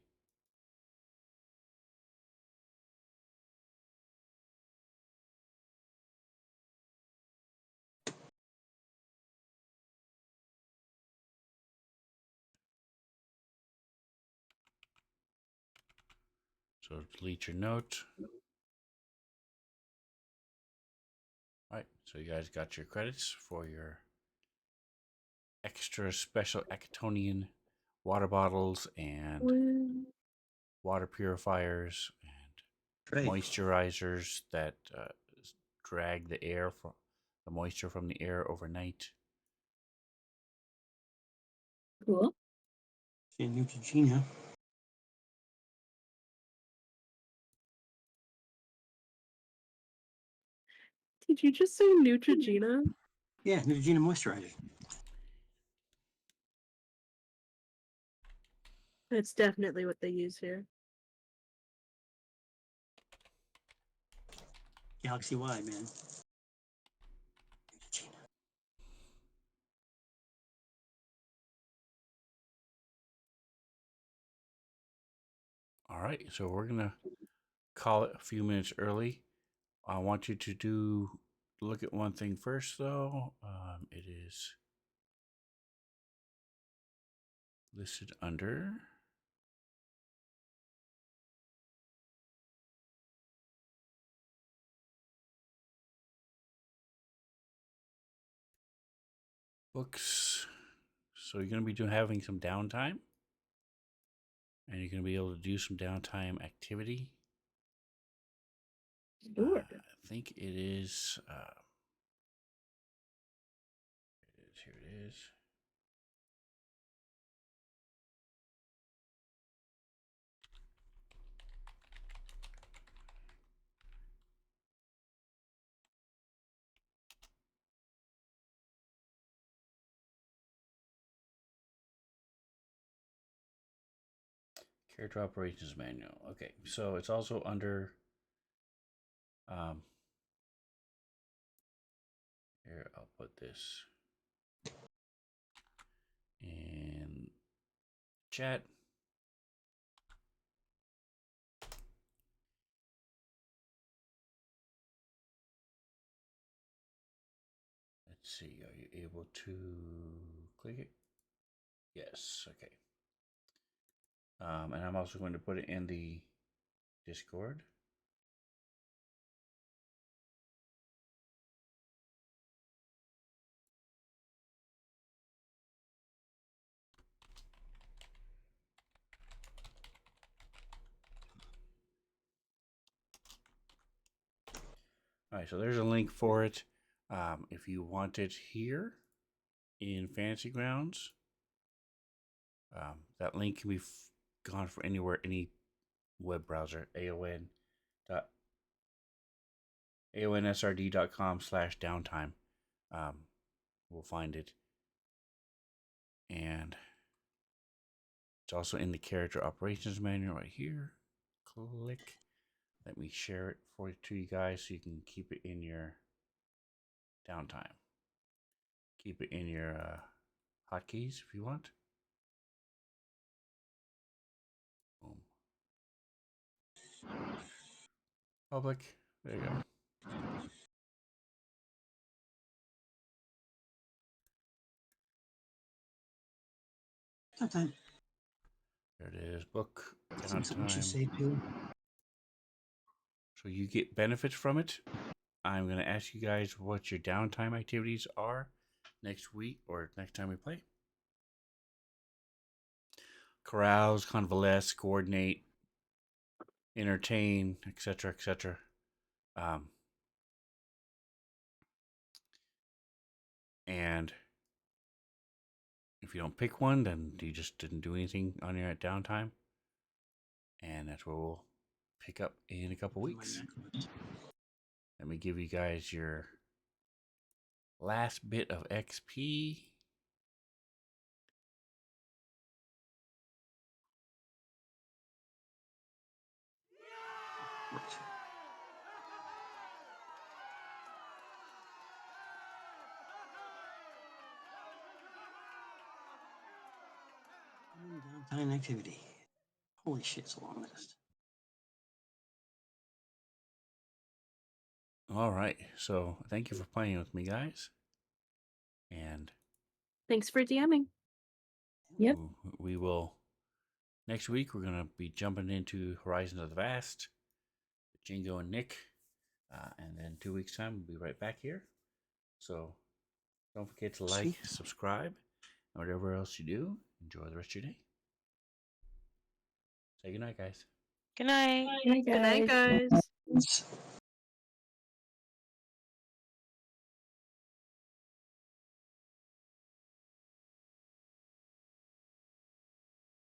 So delete your note. All right, so you guys got your credits for your extra special Acatonian water bottles and Woo. water purifiers and Great. moisturizers that drag the air from the moisture from the air overnight. Cool. See Neutrogena. Did you just say Neutrogena? Yeah, Neutrogena moisturizer. That's definitely what they use here. Galaxy wide, man. Neutrogena. All right, so we're gonna call it a few minutes early. I want you to look at one thing first, though. It is listed under books. So you're going to be having some downtime, and you're going to be able to do some downtime activity. Sure. I think it is. Here it is. Character Operations Manual. Okay, so it's also under. Here, I'll put this in chat. Let's see, are you able to click it? Yes, okay. And I'm also going to put it in the Discord. All right, so there's a link for it. If you want it here in Fantasy Grounds, that link can be gone for anywhere, any web browser. aonsrd.com/downtime. We'll find it, and it's also in the Character Operations Manual right here. Click. Let me share it to you guys so you can keep it in your downtime. Keep it in your hotkeys if you want. Boom. Public. There you go. Sometime. There it is. Book Something we should downtime. say too. So you get benefits from it. I'm going to ask you guys what your downtime activities are next week or next time we play. Carouse, convalesce, coordinate, entertain, etc., etc. And if you don't pick one, then you just didn't do anything on your downtime. And that's where we'll pick up in a couple weeks. Let me give you guys your last bit of XP. Downtime activity. Holy shit, it's a long list. All right. So thank you for playing with me, guys. And Thanks for DMing. Yep. we will Next week, we're going to be jumping into Horizon of the Vast, Jingo and Nick. And then 2 weeks' time, we'll be right back here. So don't forget to like, Sweet. subscribe, and whatever else you do, enjoy the rest of your day. Say goodnight, guys. Good night. Good night, Good night, guys. guys. It's-